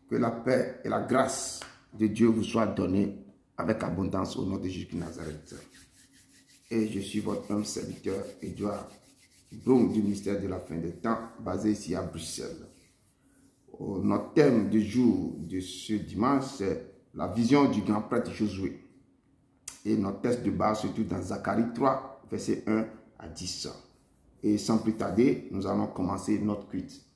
Que la paix et la grâce de Dieu vous soient données avec abondance au nom de Jésus de Nazareth. Et je suis votre humble serviteur, Edouard Broum du ministère de la fin des temps, basé ici à Bruxelles. Notre thème du jour de ce dimanche, c'est la vision du grand prêtre Josué. Et notre texte de base se trouve dans Zacharie 3, versets 1 à 10. Et sans plus tarder, nous allons commencer notre culte.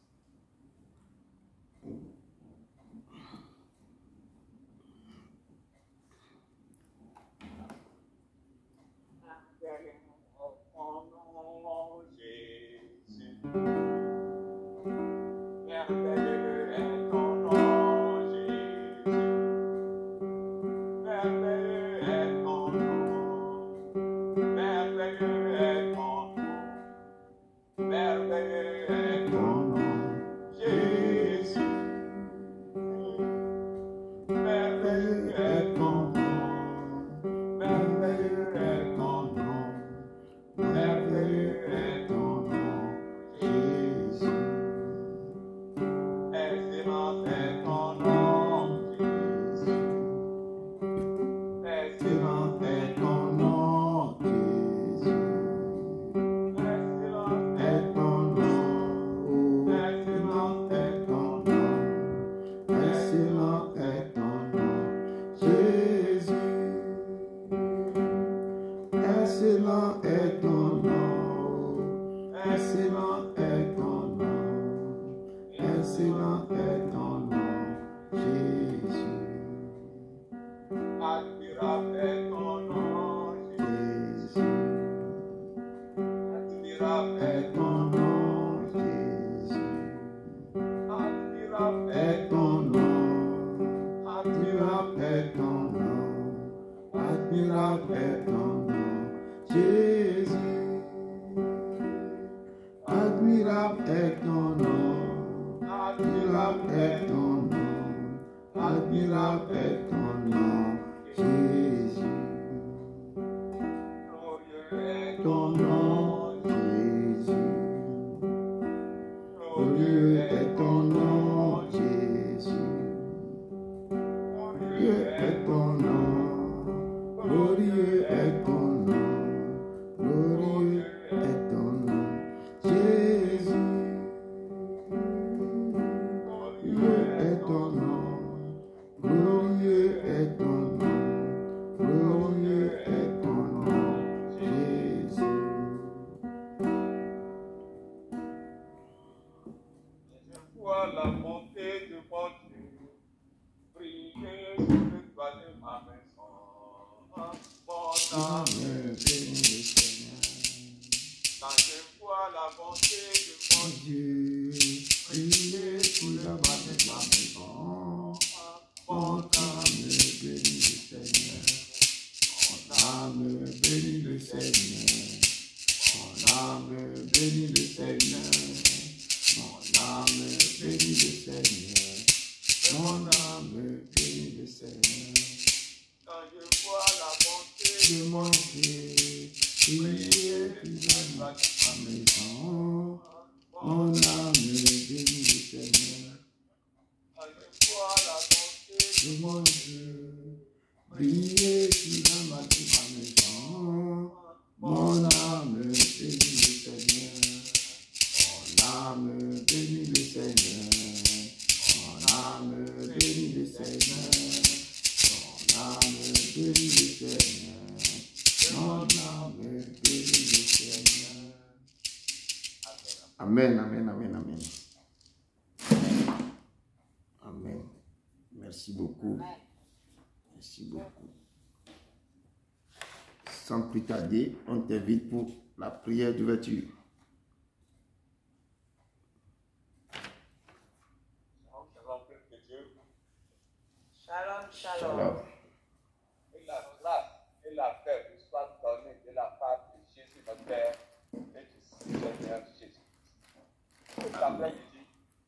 Amen, amen, amen, amen. Amen. Merci beaucoup. Merci beaucoup. Sans plus tarder, on t'invite pour la prière d'ouverture. Shalom, shalom. Et la grâce et la paix vous soient données de la part de Jésus notre Père et du Seigneur Jésus. Cet après-midi,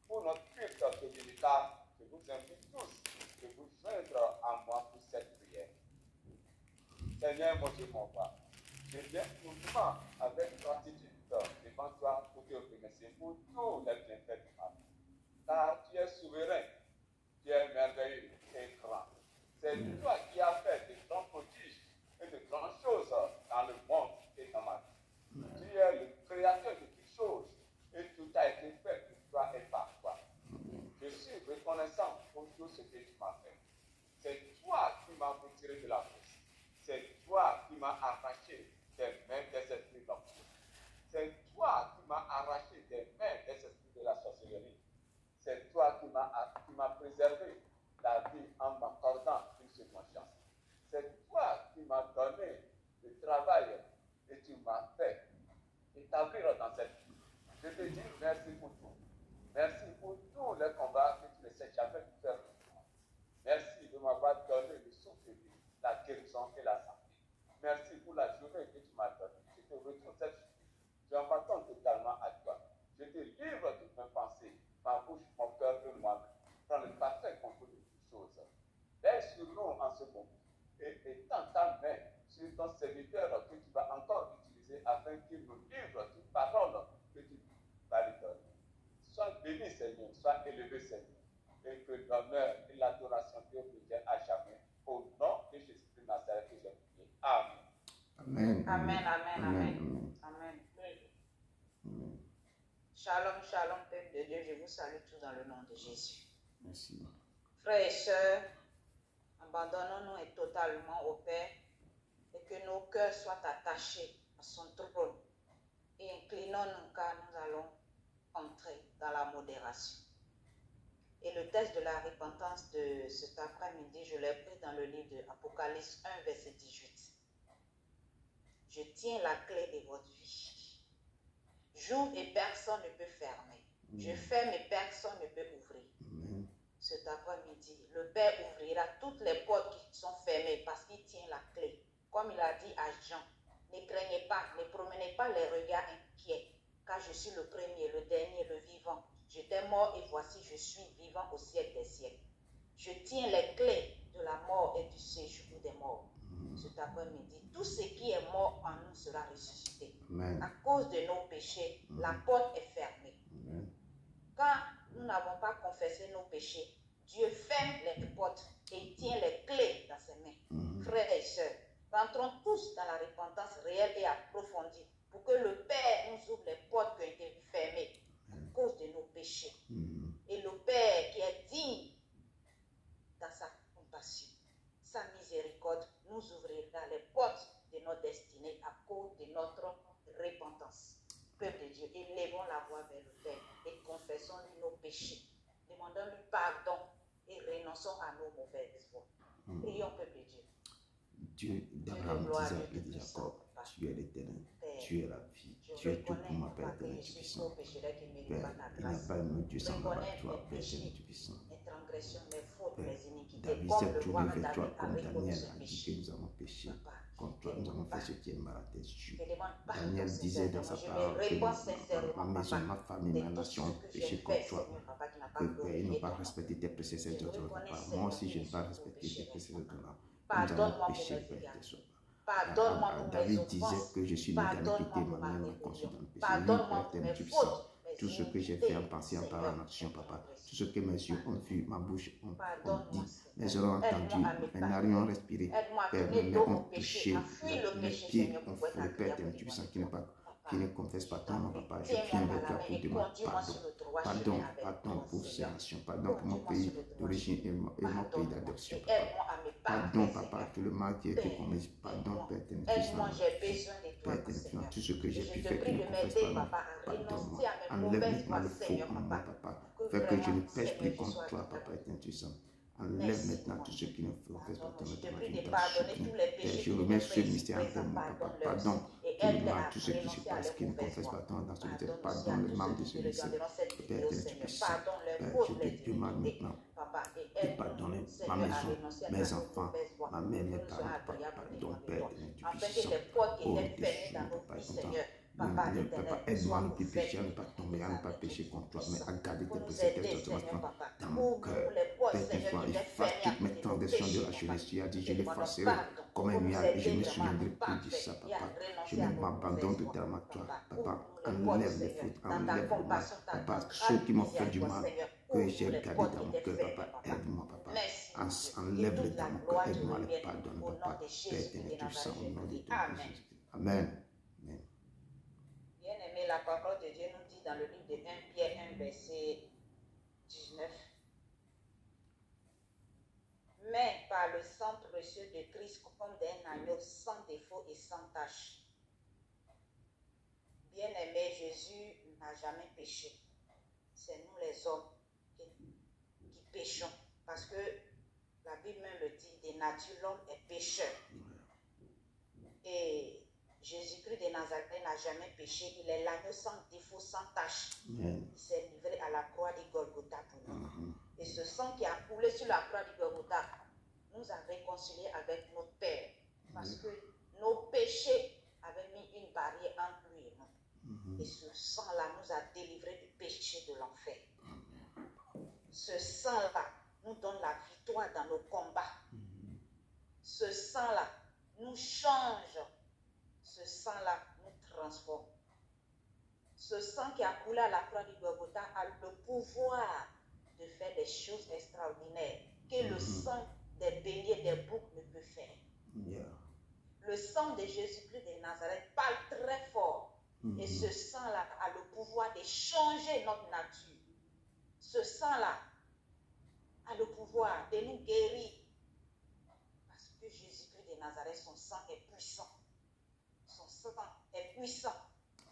pour notre culte dominical, je vous invite tous de vous joindre à moi pour cette prière. Seigneur, mon Dieu, mon Père, je viens uniquement avec gratitude devant toi pour te remercier pour tous les bienfaits de ma vie. Car tu es souverain, tu es C'est toi qui as fait de grands prodiges et de grandes choses dans le monde et dans ma vie. Tu es le créateur de toutes choses et tout a été fait pour toi et par toi. Je suis reconnaissant pour tout ce que tu m'as fait. C'est toi qui m'as retiré de la fosse. C'est toi qui m'as arraché des mains des esprits d'enfants. C'est toi qui m'as arraché des mains des esprits de la sorcellerie. C'est toi qui m'as préservé la vie en m'accordant une seconde chance. C'est toi qui m'as donné le travail et tu m'as fait établir dans cette vie. Je te dis merci pour tout. Merci pour tous les combats que tu ne sais jamais faire pour moi. Merci de m'avoir donné le souffle de vie, la guérison et la santé. Merci pour la journée que tu m'as donnée. Je te retourne cette journée. Je m'attends totalement à toi. Je te livre toutes mes pensées, ma bouche, mon cœur et moi-même. Prends le parfait contrôle de toutes choses. Laisse sur nous en ce moment et étends ta main sur ton serviteur que tu vas encore utiliser afin qu'il nous livre toute parole que tu vas lui donner. Sois béni, Seigneur, sois élevé, Seigneur, et que l'honneur et l'adoration te reviennent à jamais. Au nom de Jésus de Nazareth que j'ai prié. Amen. Amen. Amen, amen, amen. Amen. Shalom, shalom, peuple de Dieu. Je vous salue tous dans le nom de Jésus. Merci. Frères et sœurs, abandonnons-nous totalement au Père et que nos cœurs soient attachés à son trône et inclinons-nous car nous allons entrer dans la modération. Et le texte de la repentance de cet après-midi, je l'ai pris dans le livre de Apocalypse 1, verset 18. Je tiens la clé de votre vie. J'ouvre et personne ne peut fermer. Je ferme et personne ne peut ouvrir. Cet après-midi, le Père ouvrira toutes les portes qui sont fermées parce qu'il tient la clé. Comme il a dit à Jean, ne craignez pas, ne promenez pas les regards inquiets, car je suis le premier, le dernier, le vivant. J'étais mort et voici je suis vivant au siècle des siècles. Je tiens les clés de la mort et du séjour des morts. Cet après-midi, tout ce qui est mort en nous sera ressuscité. Amen. À cause de nos péchés, la porte est fermée. Amen. Quand nous n'avons pas confessé nos péchés, Dieu ferme les portes et il tient les clés dans ses mains. Frères et sœurs, rentrons tous dans la repentance réelle et approfondie pour que le Père nous ouvre les portes qui ont été fermées à cause de nos péchés. Et le Père qui est digne dans sa compassion, sa miséricorde, nous ouvrira les portes de notre destinée à cause de notre repentance. Peuple de Dieu, élevons la voix vers le Père et confessons-lui nos péchés. Demandons-lui pardon et renonçons à nos mauvaises voies. Prions, peuple de Dieu. Dieu d'Abraham, d'Isaac et de Jacob, tu es l'éternel, tu es la vie, tu es tout pour ma Père éternel, tu puissant. Père, il n'y a pas un autre Dieu semblable à toi, Père éternel, tu puissant. David s'est tourné vers toi comme Daniel a dit que nous avons péché. Contre toi, nous avons fait ce qui est mal à tes yeux. Daniel disait dans sa parole que ma maison, ma famille, ma nation ont péché contre toi. Que Père, ils n'ont pas respecté tes préceptes de ton papa. Moi aussi, je n'ai pas respecté tes préceptes de ton papa. Nous avons péché, Père, tes soeurs. David disait que je suis né dans l'iniquité, ma mère m'a conçu dans le péché. Oui, Père éternel, tu puissant. Tout ce que j'ai fait en pensée, en parole, en action, papa. Tout ce que mes yeux ont vu, ma bouche ont dit, mes oreilles ont entendu, mes narines ont respiré. Père, mes mains ont touché, mes pieds ont foulé, Père éternel, tu puissant, qui ne confesse pas ton nom, papa. Je viens vers toi pour demander pardon. Pardon pour ces nations, pardon pour mon pays d'origine et mon pays d'adoption, papa. Pardon, papa, tout le mal qui a été commis. Pardon, Père éternel, Père éternel, tout ce que j'ai pu faire qui ne confesse pas, non. Pardonne-moi. Enlève maintenant le faux en moi, papa. Fais que je ne pêche plus contre toi, papa éternel, tu sens. Enlève maintenant tout ce qui ne confesse pas ton nom, Père, je remets ce mystère en termes, papa. Pardon tout le mal, tout ce qui se passe, qui ne confesse pas ton nom dans ce mystère. Pardon le mal de ce mystère. Père éternel, tu puisses. Père, je te demande maintenant de pardonner ma maison, mes enfants, ma mère, mes parents, pardon, Père éternel, tu puisses. Oh, déchire, papa, papa, aide-moi à ne plus pécher, à ne pas tomber, à ne pas pécher contre toi, mais à garder tes préceptes dans mon cœur. Père, il efface toutes mes transgressions de la jeunesse. Tu as dit, je l'effacerai comme un nuage et je me souviendrai plus de ça, papa. Je m'abandonne totalement à toi, papa. Enlève les fautes, enlève le mal, papa. Ceux qui m'ont fait du mal, que j'ai gardé dans mon cœur, papa, aide-moi, papa. enlève les dents, aide-moi à les pardonner, papa. Père éternel, tu sens au nom de ton Jésus. Amen. Bien-aimé, la parole de Dieu nous dit dans le livre de 1 Pierre 1, verset 19. Mais par le sang précieux de Christ, comme d'un agneau sans défaut et sans tache. Bien-aimé, Jésus n'a jamais péché. C'est nous les hommes qui péchons. Parce que la Bible même le dit, de nature, l'homme est pécheur. Et Jésus-Christ de Nazareth n'a jamais péché. Il est l'agneau sans défaut, sans tache. Il s'est livré à la croix de Golgotha pour nous. Et ce sang qui a coulé sur la croix de Golgotha nous a réconciliés avec notre Père. Parce que nos péchés avaient mis une barrière entre lui et nous. Et ce sang-là nous a délivrés du péché de l'enfer. Ce sang-là nous donne la victoire dans nos combats. Ce sang-là nous change. Ce sang-là nous transforme. Ce sang qui a coulé à la croix du Golgotha a le pouvoir de faire des choses extraordinaires que le sang des béliers, des boucs ne peut faire. Le sang de Jésus-Christ de Nazareth parle très fort. Et ce sang-là a le pouvoir de changer notre nature. Ce sang-là a le pouvoir de nous guérir. Parce que Jésus-Christ de Nazareth, son sang est puissant. Son sang est puissant.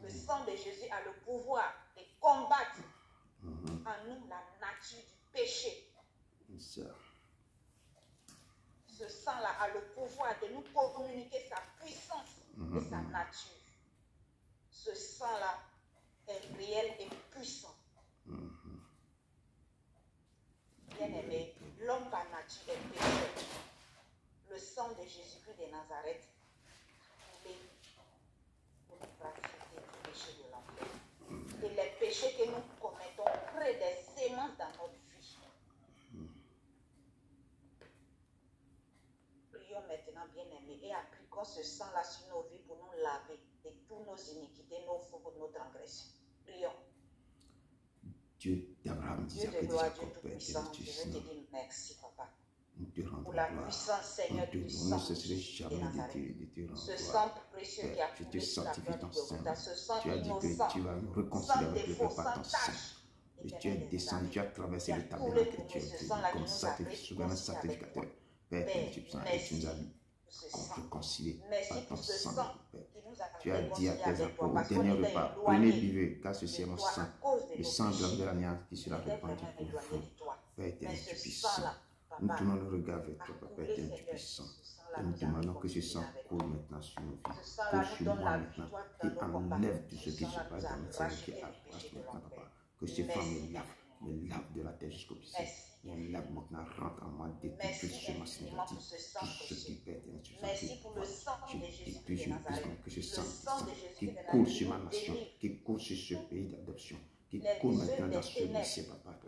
Le sang de Jésus a le pouvoir de combattre en nous la nature du péché. Ce sang-là a le pouvoir de nous communiquer sa puissance et sa nature. Ce sang-là est réel et puissant. Bien-aimé, l'homme par nature est pécheur. Le sang de Jésus-Christ de Nazareth est pour nous pratiquer les péchés de l'enfer. Et les péchés que nous commettons créent des sémences dans notre vie. Prions maintenant, bien-aimés, et appliquons ce sang-là sur nos vies pour nous laver de toutes nos iniquités, nos fautes, nos transgressions. Prions. Dieu d'Abraham, Dieu de gloire, Dieu tout-puissant, je veux te dire merci, papa. Pour la puissance, Seigneur, du sang de Nazareth. Ce sang précieux qui a coulé sur la croix du Golgotha, ce sang innocent, sans défaut, sans tache. Et tu es descendu, tu as traversé le tabernacle, tu es venu comme sacrificateur. Père, tu nous as réconciliés par ton sang, Père. Tu as dit à tes apôtres, au dernier repas, prenez, buvez, car ceci est mon sang, le sang de l'alliance qui sera répandu pour vous. Père éternel, tu es puissant. Nous tournons le regard vers toi, Père éternel, tu es puissant. Et nous demandons que ce sang coule maintenant sur nos vies, coule sur moi maintenant, et enlève tout ce qui se passe dans notre cerveau qui approche maintenant, Papa. Que ces femmes me lavent de la tête jusqu'au pied. Et lave maintenant, rentre en moi, détruis tout ce masse négatif, tout ce qui pète, tu je détruis, je brise que ce sang qui coule sur ma nation, qui coule sur ce pays d'adoption, qui coule maintenant dans ce lycée, Papa,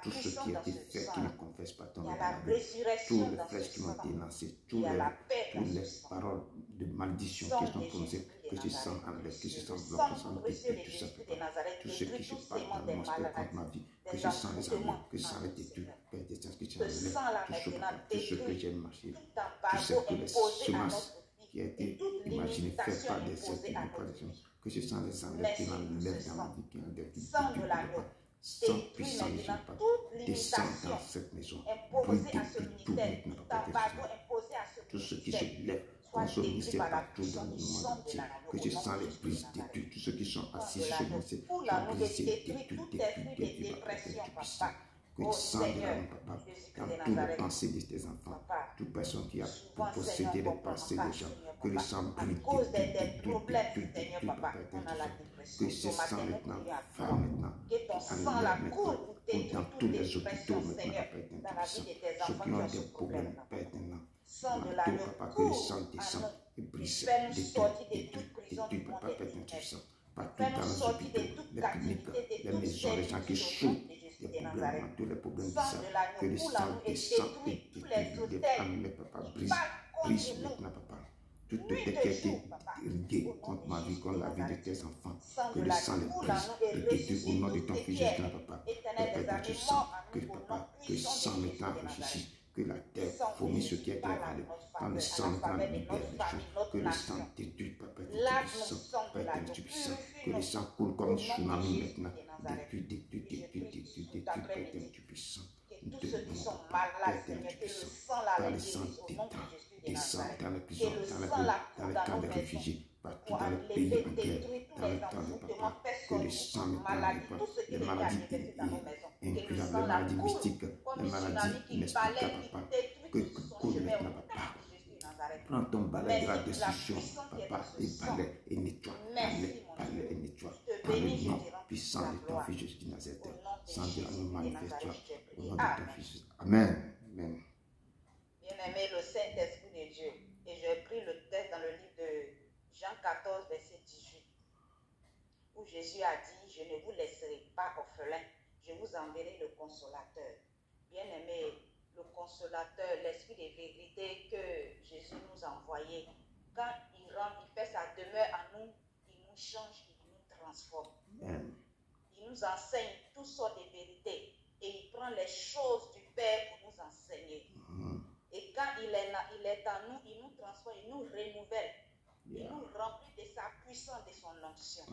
tout ce qui a été fait, qui ne confesse pas ton nom, tous les flèches qui ont été lancées, toutes les paroles de malédiction qui sont prononcées, que ce sang enlève, que ce sang bloque, que ce sang détruit, tout ça, Papa, tout ce qui se passe dans mon esprit contre ma vie, que ce sang les enlève, que ce sang les détruit, Père des que tu enlèves, tout ce que j'ai marché, toutes les semences qui a été imaginé, fait par des êtres, que ce sang les enlève, qui l'enlève dans ma vie, qui enlève, qui détruit, sans puissant de Jésus, Papa, descends dans cette maison, brûle tout maintenant, Papa, tout ce qui se lève, qu'on soit ministère partout dans le monde entier, que ce sang les brise, détruit, tous ceux qui sont assis sur ce ministère, sont brisés, détruit, Papa, tu puissant. Que le sang de l'homme, Papa, dans toutes les pensées de tes enfants, toute personne qui a possédé les pensées des gens, que le sang brille, détruit, Papa, que ce sang maintenant, va maintenant, enlève maintenant, dans tous les hôpitaux maintenant, Papa, ceux qui ont des problèmes, Père, maintenant, Papa, que le sang descend et brise, détruit, Papa, Père, partout dans les hôpitaux, les cliniques, les maisons, les gens qui souffrent, tous les problèmes de sang, que le sang descend et enlève, Papa, brise maintenant, Papa. Tout ce qui a été irrigué contre ma vie, contre la vie de tes enfants, que le sang les brise et détruit au nom de ton Fils Jésus, Papa. Père, tu sens que, Papa, que le sang maintenant réfléchit, Que la terre vomisse ce qui est avalé. Dans le sang maintenant libère les choses. Que le sang détruise, Papa, le sang, Père éternel puissant. Que le sang coule comme un tsunami maintenant. Détruis, Père éternel puissant. Nous te demandons, Père éternel puissant, par le sang descend dans les prisons, dans les camps de réfugiés, partout dans le pays en guerre, dans le temps de Papa, que le sang maintenant les maladies incluant les maladies mystiques, les maladies inexplicables, Papa, que coule maintenant, Papa. Prends ton balai de la destruction, Papa, et balai et nettoie, balai et nettoie, par le nom puissant de ton Fils Jésus de Nazareth, sans Dieu nous manifeste-toi, au nom de ton Fils. Amen. Amen. Bien-aimé, le Saint-Esprit de Dieu, et j'ai pris le texte dans le livre de Jean 14, verset 18, où Jésus a dit, je ne vous laisserai pas orphelins, je vous enverrai le Consolateur. Bien-aimé, le Consolateur, l'Esprit de vérité que Jésus nous a envoyé, quand il rentre, il fait sa demeure en nous, il nous change, il nous transforme. Amen. Il nous enseigne toutes sortes de vérités et il prend les choses du Père pour nous enseigner. Et quand il est en nous, il nous transforme, il nous renouvelle, il nous remplit de sa puissance, de son onction.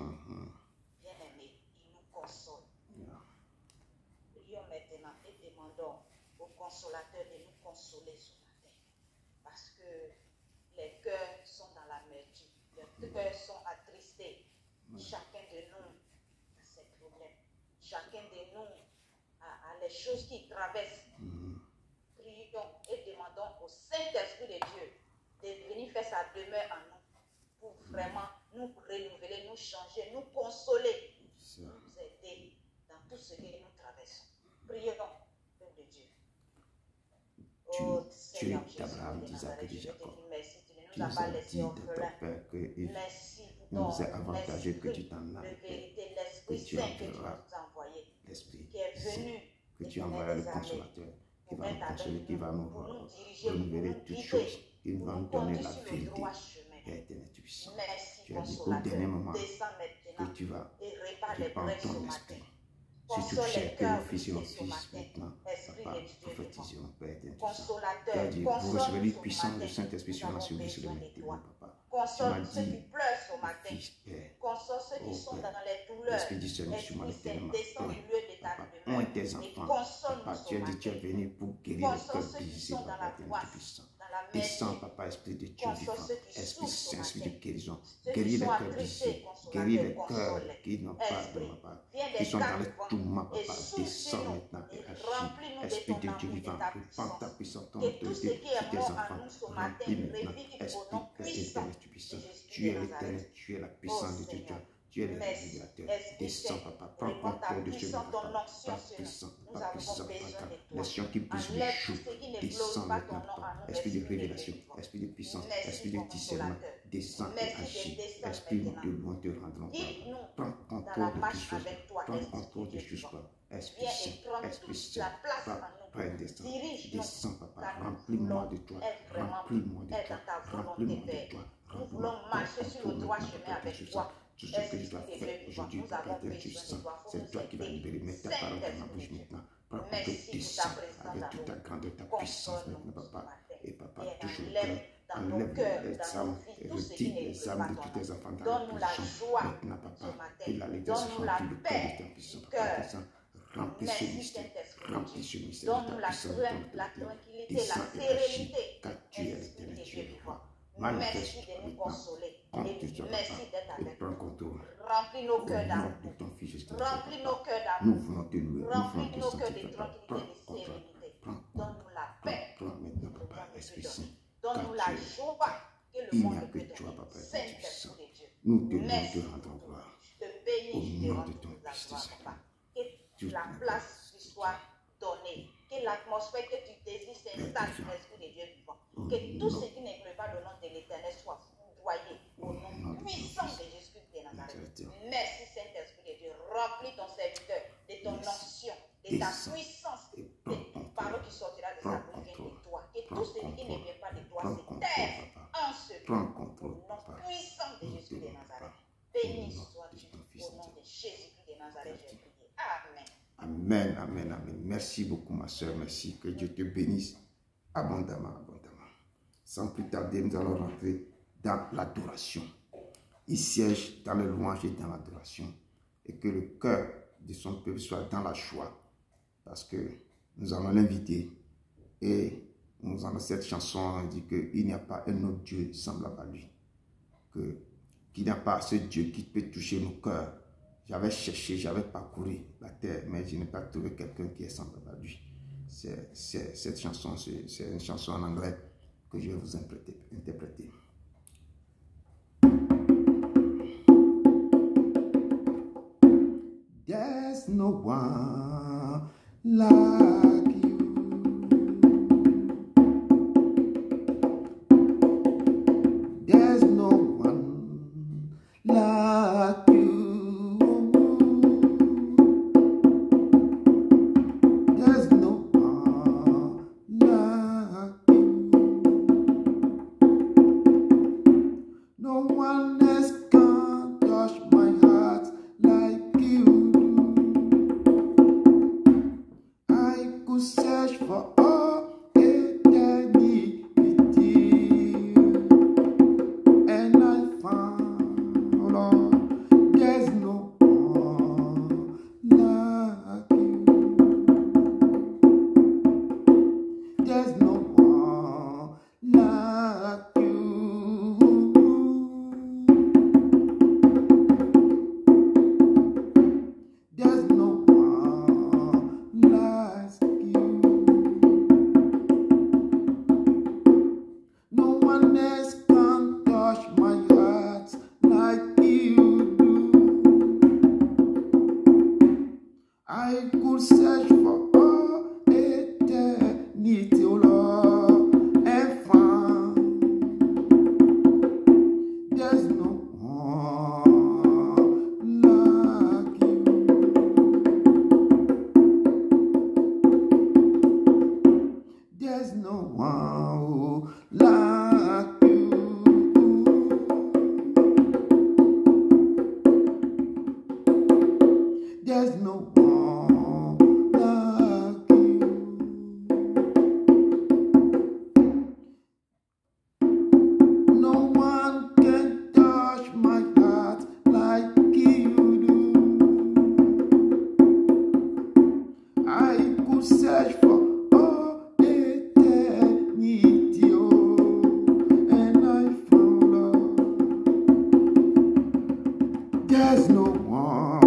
Bien-aimé, il nous console. Prions maintenant et demandons au Consolateur de nous consoler ce matin. Parce que les cœurs sont dans l'amertume, les cœurs sont attristés. Chacun de nous a ses problèmes. Chacun de nous a les choses qui traversent. Prions et demandons au Saint-Esprit de Dieu de venir faire sa demeure en nous pour vraiment nous renouveler, nous changer, nous consoler, nous aider dans tout ce que nous traversons. Prions, Père de Dieu. Oh Seigneur Jésus de Nazareth, je te dis merci, tu ne nous as pas laissés orphelins. Merci pour ton esprit de vérité, l'Esprit Saint que tu nous as envoyé, qui est venu, que tu envoies le Consolateur, qui va nous consoler, qui va nous renouveler toutes choses, qui va nous donner la vérité. Père éternel, tu puissant. Tu as dit au dernier moment que tu vas répandre ton esprit. Si tu cherches que nos fils et nos fils maintenant, Papa, prophétisons, Père éternel, tu as dit, vous recevrez une puissance du Saint-Esprit sur vous, sur le témoin, Papa. Console ceux qui pleurent ce matin. Console ceux qui sont dans les douleurs. L'Esprit du Seigneur sur moi, descend du lieu de ta on est demeure. tes enfants. Papa, tu as dit, tu es venu pour guérir les cœurs brisés, Papa, éternel, puissant. Descends, Papa, Esprit de Dieu vivant, Esprit Saint, Esprit de guérison. Guéris les cœurs brisés, guéris les cœurs qui n'ont pas de Papa, qui sont dans le tourment, Papa. Descends maintenant et agis. Esprit de Dieu vivant, répands ta puissance, ton autorité sur tes enfants. Remplis maintenant, Esprit éternel, tu puissant. Tu es l'éternel, tu es la puissance de Dieu. Tu es le régulateur. Descends, Papa. Prends contrôle de ce monde, Papa. Ta puissance, Papa. L'onction qui bouge les jours. Descends maintenant, Papa. Esprit de révélation, esprit de puissance, esprit de discernement. Descends et agis. Esprit de loin te rendront. Prends contrôle de toutes choses. Prends contrôle de choses, Papa. Esprit Saint, Esprit Saint, Père descend. Descends, Papa. Remplis-moi de toi. Remplis-moi de toi. Remplis-moi de toi. Nous voulons marcher sur le droit chemin avec toi. Tout ce que je dois faire aujourd'hui, Papa, tu sens. C'est toi qui vas libérer. Mets ta parole dans ma bouche maintenant. Prends que descends avec toute ta grandeur, ta puissance maintenant, Papa. Et Papa, touche le cœur. Enlève les âmes et retire les âmes de tous tes enfants dans la prison. Maintenant, Papa, que la légèreté remplit le cœur de ta puissance. Papa, descends. Remplis ce mystère. Remplis ce mystère de ta puissance, de ton autorité. Descends et agis, car tu es l'éternel, tu es le roi. Manifeste maintenant. Compte sur toi, Papa, et prends contrôle. Remplis nos cœurs Au nom d'amour. de ton Fils Jésus. Remplis nos cœurs Nous d'amour. voulons te louer. Nous Remplis voulons te nos cœurs de sanctifier, Papa. Prends tranquillité, de contrôle. sérénité. Prends Donne-nous la paix. Prends maintenant, Papa, Esprit Saint. Donne-nous la joie que le Il n'y monde a ne que peut toi, donner. Papa, Saint-Esprit de Dieu. Nous te louons, Merci. te rendons gloire. Je te bénis, Au je te nom rends de toute ton la Fils gloire, Saint. Papa. Que la place qui soit donnée, que l'atmosphère que tu désires s'installe sur l'Esprit de Dieu vivant. Que tout ce qui n'est pas le nom de l'Éternel soit foudroyé au nom puissant de Jésus-Christ de Nazareth. Merci Saint-Esprit de Dieu. Remplis ton serviteur de ton onction, de ta puissance, de toute parole qui sortira de sa bouche vient de toi. Que tout ce qui ne vient pas de toi se taise en secret. Prends contrôle, Au nom Papa. puissant de Jésus de Nazareth. Béni sois-tu au nom de Jésus-Christ de Nazareth. J'ai prié. Amen. Amen, amen, amen. Merci beaucoup, ma soeur. Merci. Que Dieu te bénisse. abondamment, abondamment. Sans plus tarder, nous allons rentrer dans l'adoration. Il siège dans le louange et dans l'adoration. Et que le cœur de son peuple soit dans la joie. Parce que nous allons l'inviter. Et nous avons cette chanson, on dit qu'il n'y a pas un autre Dieu semblable à lui. Qu'il n'y a pas ce Dieu qui peut toucher nos cœurs. J'avais cherché, j'avais parcouru la terre, mais je n'ai pas trouvé quelqu'un qui est semblable à lui. Cette chanson, c'est une chanson en anglais que je vais vous interpréter. There's no one like you. There's no one like you. There's no one like you. No one else can touch my heart like you do. I could search for all eternity, and I found, Lord, there's no one like you. There's no one like you. There's no one like you. No one else can touch my heart like you do. I could search for all eternity, oh Lord, and find there's no one like you. There's no one like you. There's no one like you. No one can touch my heart like you do. I could search for all eternity, oh, and I found love. There's no one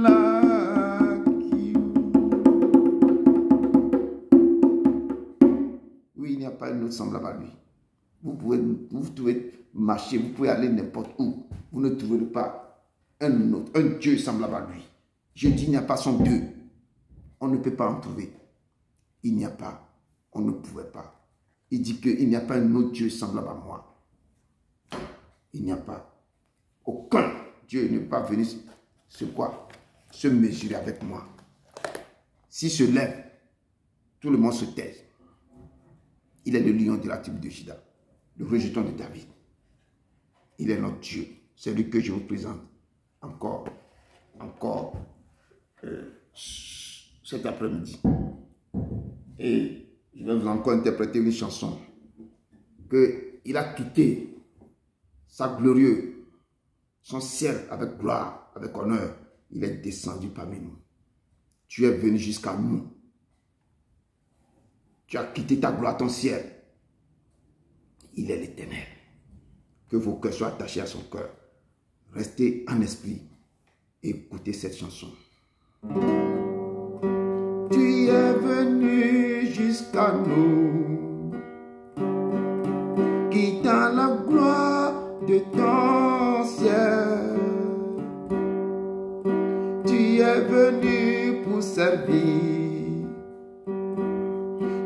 like you. Oui, il n'y a pas un autre semblable à lui. Vous pouvez marcher, vous pouvez aller n'importe où. Vous ne trouverez pas un autre, un Dieu semblable à lui. Je dis, il n'y a pas son Dieu. On ne peut pas en trouver. Il n'y a pas. On ne pouvait pas. Il dit qu'il n'y a pas un autre Dieu semblable à moi. Il n'y a pas. Aucun Dieu n'est pas venu se mesurer avec moi. S'il se lève, tout le monde se taise. Il est le lion de la tribu de Juda, le rejeton de David. Il est notre Dieu. C'est lui que je vous présente encore cet après-midi. Et je vais vous encore interpréter une chanson qu'il a quitté sa glorieuse, son ciel avec gloire, avec honneur. Il est descendu parmi nous. Tu es venu jusqu'à nous. Tu as quitté ta gloire, ton ciel. Il est l'Éternel. Que vos cœurs soient attachés à son cœur. Restez en esprit et écoutez cette chanson. Tu es venu jusqu'à nous, quittant la gloire de ton ciel. Tu es venu pour servir,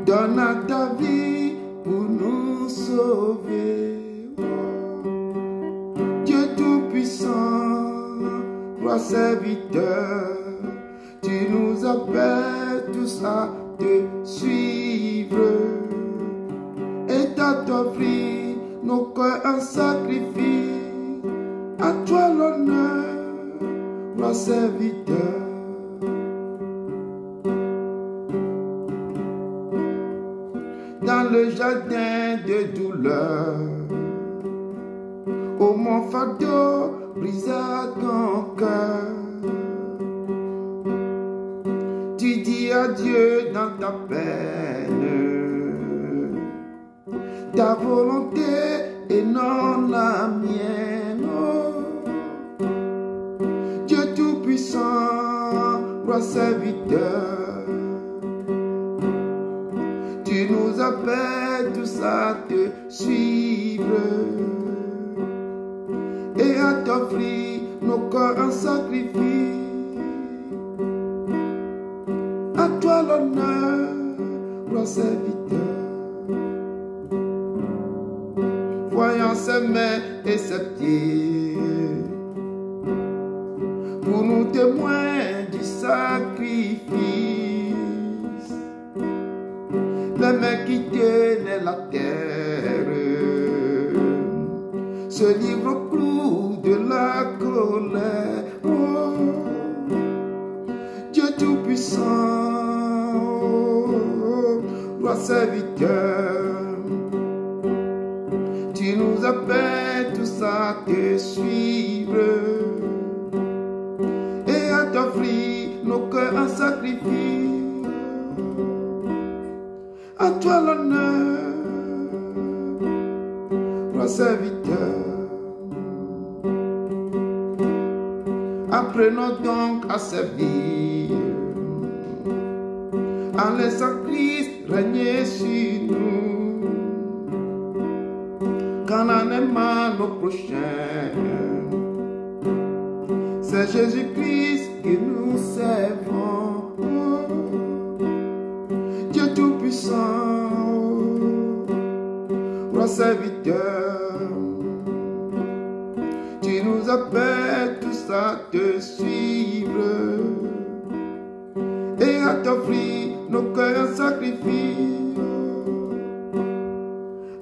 donne à ta vie pour nous sauver. Dieu Tout-Puissant, roi serviteur, tu nous appelles tous à te suivre et à t'offrir nos cœurs en sacrifice. À toi l'honneur, roi serviteur. dans le jardin de douleur. Oh mon fardeau brisa ton cœur. Tu dis adieu dans ta peine, ta volonté et non la mienne. Oh, Dieu Tout-Puissant, roi serviteur, tu nous appelles tous à te suivre et à t'offrir nos corps en sacrifice. À toi l'honneur, roi serviteur. Voyons ses mains et ses pieds, pour nous témoins du sacrifice. Les mains qui tenaient la terre se livrent au clou de la colère. Oh, Dieu Tout-Puissant, roi serviteur, tu nous appelles tous à te suivre et à t'offrir nos cœurs en sacrifice. À toi l'honneur, roi serviteur. Apprenons donc à servir, en laissant Christ régner sur nous, qu'en aimant nos prochains. C'est Jésus-Christ que nous servons. Oh, Dieu Tout-Puissant, roi serviteur, tu nous appelles tous à te suivre et à t'offrir nos cœurs en sacrifice.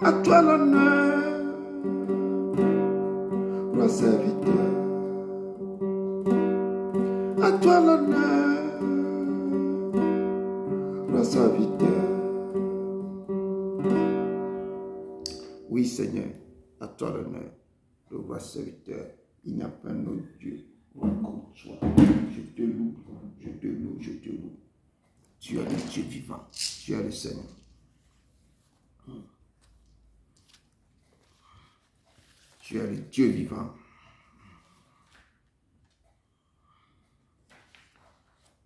À toi l'honneur, roi serviteur. À toi l'honneur, roi serviteur. Oui Seigneur, à toi l'honneur, le roi serviteur. Il n'y a pas un autre Dieu comme toi. Je te loue, je te loue, je te loue. Tu es le Dieu vivant, tu es le Seigneur. Tu es le Dieu vivant.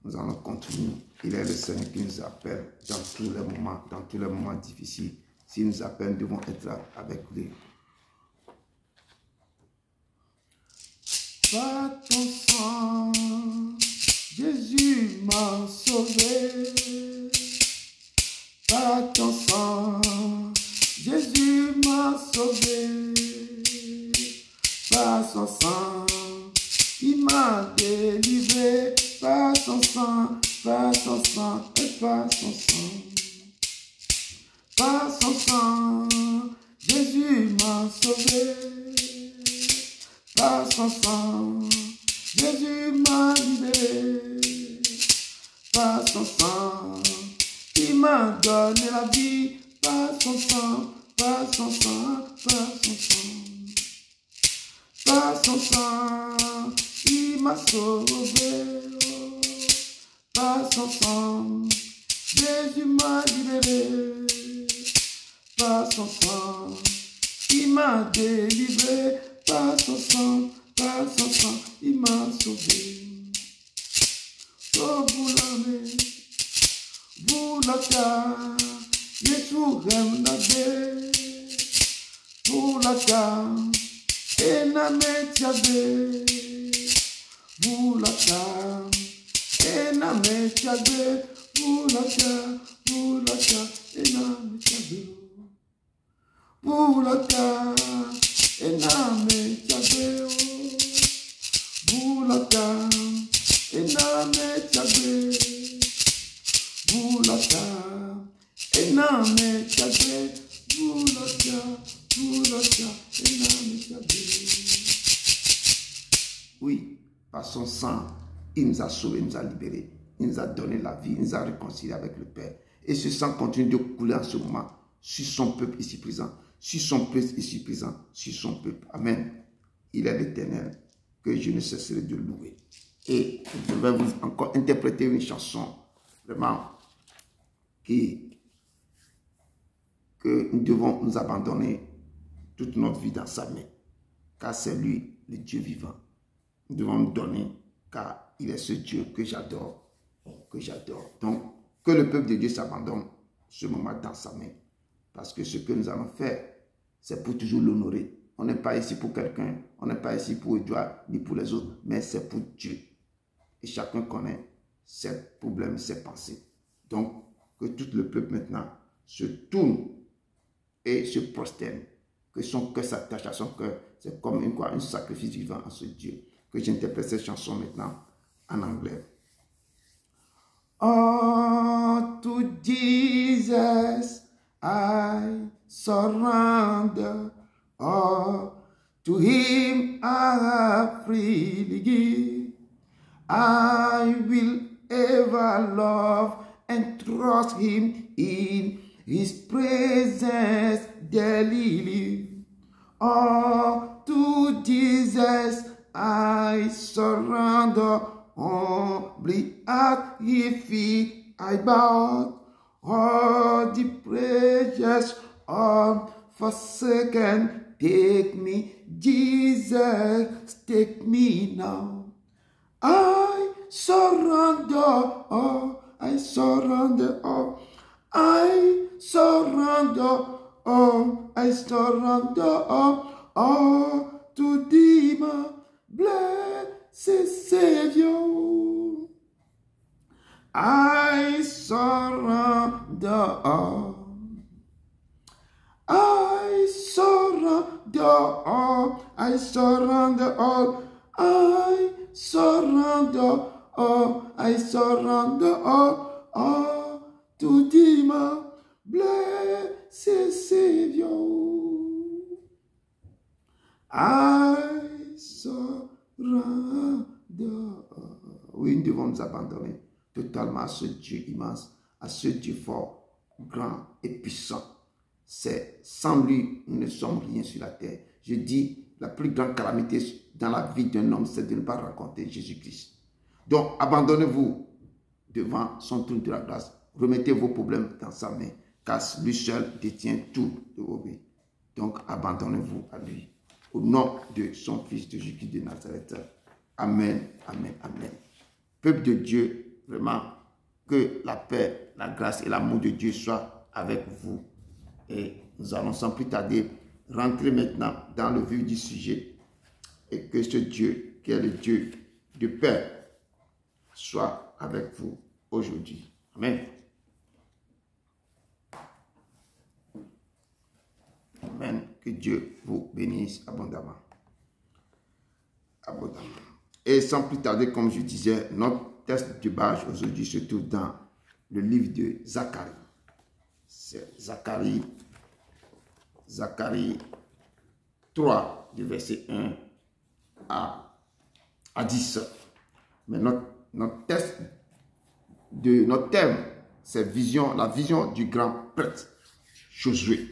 Nous allons continuer. Il est le Seigneur qui nous appelle dans tous les moments difficiles. S'il nous appelle, nous devons être là avec lui. Par ton sang, Jésus m'a sauvé. Par ton sang, Jésus m'a sauvé. Par son sang, il m'a délivré. Par son sang, par son sang, et par son sang. Par son sang, Jésus m'a sauvé. Par son sang, Jésus m'a libéré. Par son sang, il m'a donné la vie. Par son sang, par son sang, par son sang. Par son sang, il m'a sauvé. Par son sang, Jésus m'a libéré. Par son sang, il m'a délivré. Par son sang, il m'a sauvé. Oh, vous l'avez, Yesu remnade. Vous l'avez, enametiabe. Vous l'avez, enametiabe. Vous l'avez, enametiabe. Vous l'avez, enametiabe. Vous l'avez, enametiabe. Vous l'avez, enametiabe. Vous l'avez, enametiabe. Oui, par son sang, il nous a sauvés, il nous a libérés. Il nous a donné la vie, il nous a réconciliés avec le Père. Et ce sang continue de couler en ce moment sur son peuple ici présent, sur son peuple ici présent, sur son peuple. Amen. Il est l'Éternel que je ne cesserai de louer. Et je vais vous encore interpréter une chanson vraiment que nous devons nous abandonner toute notre vie dans sa main, car c'est lui le Dieu vivant. Nous devons nous donner, car il est ce Dieu que j'adore, Donc, que le peuple de Dieu s'abandonne ce moment dans sa main, parce que ce que nous allons faire, c'est pour toujours l'honorer. On n'est pas ici pour quelqu'un, on n'est pas ici pour Edouard, ni pour les autres, mais c'est pour Dieu. Et chacun connaît ses problèmes, ses pensées. Donc, que tout le peuple maintenant se tourne et se prosterne, que son cœur s'attache à son cœur. C'est comme un sacrifice vivant à ce Dieu. Que j'interprète cette chanson maintenant en anglais. Oh, to Jesus I surrender. Oh, to him I freely give. I will ever love and trust him in his presence daily live. Oh, to Jesus I surrender, humbly at his feet I bow. Oh, the precious forsaken, take me, Jesus, take me now. I surrender all, I surrender all, I surrender all, I surrender all to thee, my blessed Savior. I surrender all, I surrender all, I surrender all, I surrender all, I surrender all to thee, my blessed Savior. I surrender. Oui, nous devons nous abandonner totalement à ce Dieu immense, à ce Dieu fort, grand et puissant. C'est sans lui, nous ne sommes rien sur la terre. Je dis, la plus grande calamité dans la vie d'un homme, c'est de ne pas rencontrer Jésus-Christ. Donc, abandonnez-vous devant son trône de la grâce. Remettez vos problèmes dans sa main, car lui seul détient tout de vos vies. Donc, abandonnez-vous à lui. Au nom de son Fils de Jésus de Nazareth. Amen, amen, amen. Peuple de Dieu, vraiment, que la paix, la grâce et l'amour de Dieu soient avec vous. Et nous allons sans plus tarder rentrer maintenant dans le vif du sujet. Et que ce Dieu, qui est le Dieu de paix, soit avec vous aujourd'hui. Amen. Amen. Que Dieu vous bénisse abondamment. Abondamment. Et sans plus tarder, comme je disais, notre texte de base aujourd'hui se trouve dans le livre de Zacharie. C'est Zacharie 3, du verset 1 à 10. Mais notre texte, notre thème, c'est la vision du grand prêtre Josué.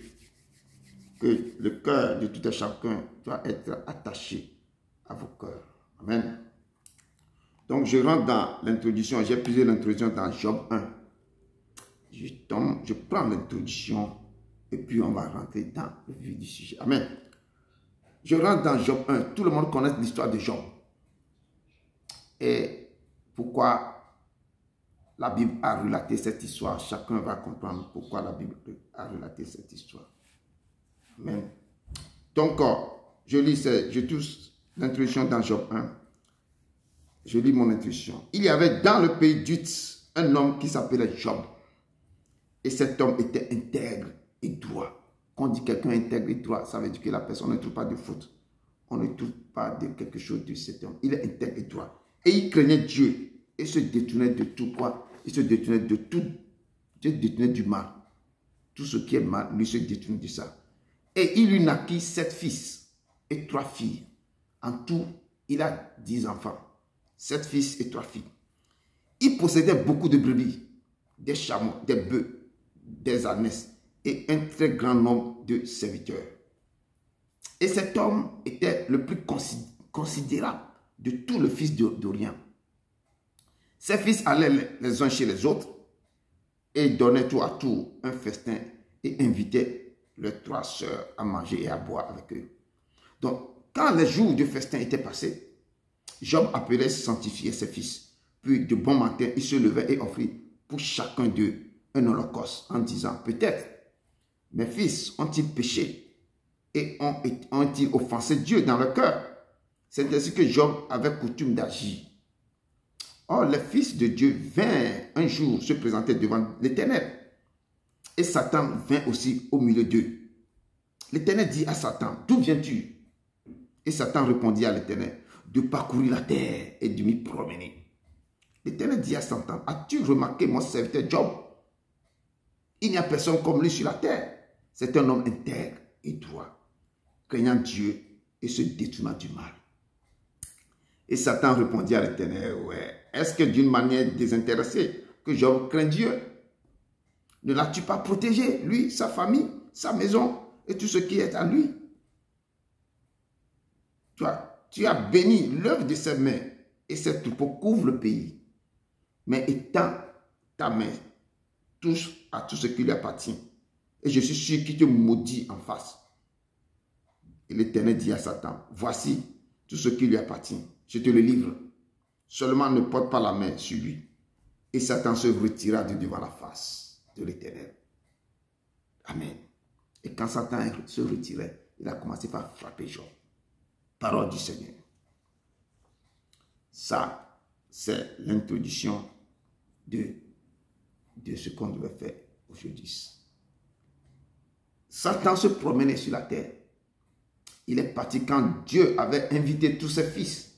Que le cœur de tout un chacun doit être attaché à vos cœurs. Amen. Donc, je rentre dans l'introduction. J'ai puisé l'introduction dans Job 1. Je prends l'introduction et puis on va rentrer dans le vif du sujet. Amen. Je rentre dans Job 1. Tout le monde connaît l'histoire de Job. Et pourquoi la Bible a relaté cette histoire. Chacun va comprendre pourquoi la Bible a relaté cette histoire. Amen. Donc, je touche l'introduction dans Job 1. Je lis mon introduction. Il y avait dans le pays d'Uz un homme qui s'appelait Job. Et cet homme était intègre et droit. Quand on dit quelqu'un intègre et droit, ça veut dire que la personne ne trouve pas de faute. On ne trouve pas de quelque chose de cet homme. Il est intègre et droit. Et il craignait Dieu. Et se détournait de tout quoi? Il se détournait de tout. Il se détournait du mal. Tout ce qui est mal, lui se détourne de ça. Et il lui naquit 7 fils et 3 filles. En tout, il a 10 enfants. 7 fils et 3 filles. Il possédait beaucoup de brebis, des chameaux, des bœufs, des ânesses et un très grand nombre de serviteurs. Et cet homme était le plus considérable de tous les fils d'Orient. Ses fils allaient les uns chez les autres et donnaient tour à tour un festin et invitaient leurs 3 sœurs à manger et à boire avec eux. Donc, quand les jours de festin étaient passés, Job appelait sanctifier ses fils. Puis, de bon matin, il se levait et offrit pour chacun d'eux un holocauste en disant, peut-être, mes fils ont-ils péché et ont-ils offensé Dieu dans leur cœur? C'est ainsi que Job avait coutume d'agir. Or, les fils de Dieu vinrent un jour se présenter devant l'Éternel. Et Satan vint aussi au milieu d'eux. L'Éternel dit à Satan, d'où viens-tu? Et Satan répondit à l'Éternel, de parcourir la terre et de m'y promener. L'Éternel dit à Satan, as-tu remarqué mon serviteur Job? Il n'y a personne comme lui sur la terre. C'est un homme intègre et droit, craignant Dieu et se détournant du mal. Et Satan répondit à l'Éternel, ouais, est-ce que d'une manière désintéressée que Job craint Dieu? Ne l'as-tu pas protégé, lui, sa famille, sa maison et tout ce qui est à lui? Tu as béni l'œuvre de ses mains et ses troupeaux couvrent le pays. Mais étends ta main, touche à tout ce qui lui appartient. Et je suis sûr qu'il te maudit en face. Et l'Éternel dit à Satan, voici tout ce qui lui appartient. Je te le livre. Seulement ne porte pas la main sur lui. Et Satan se retira de devant la face de l'Éternel. Amen. Et quand Satan se retirait, il a commencé par frapper Job. Parole du Seigneur. Ça, c'est l'introduction de ce qu'on devait faire aujourd'hui. Satan se promenait sur la terre. Il est parti quand Dieu avait invité tous ses fils.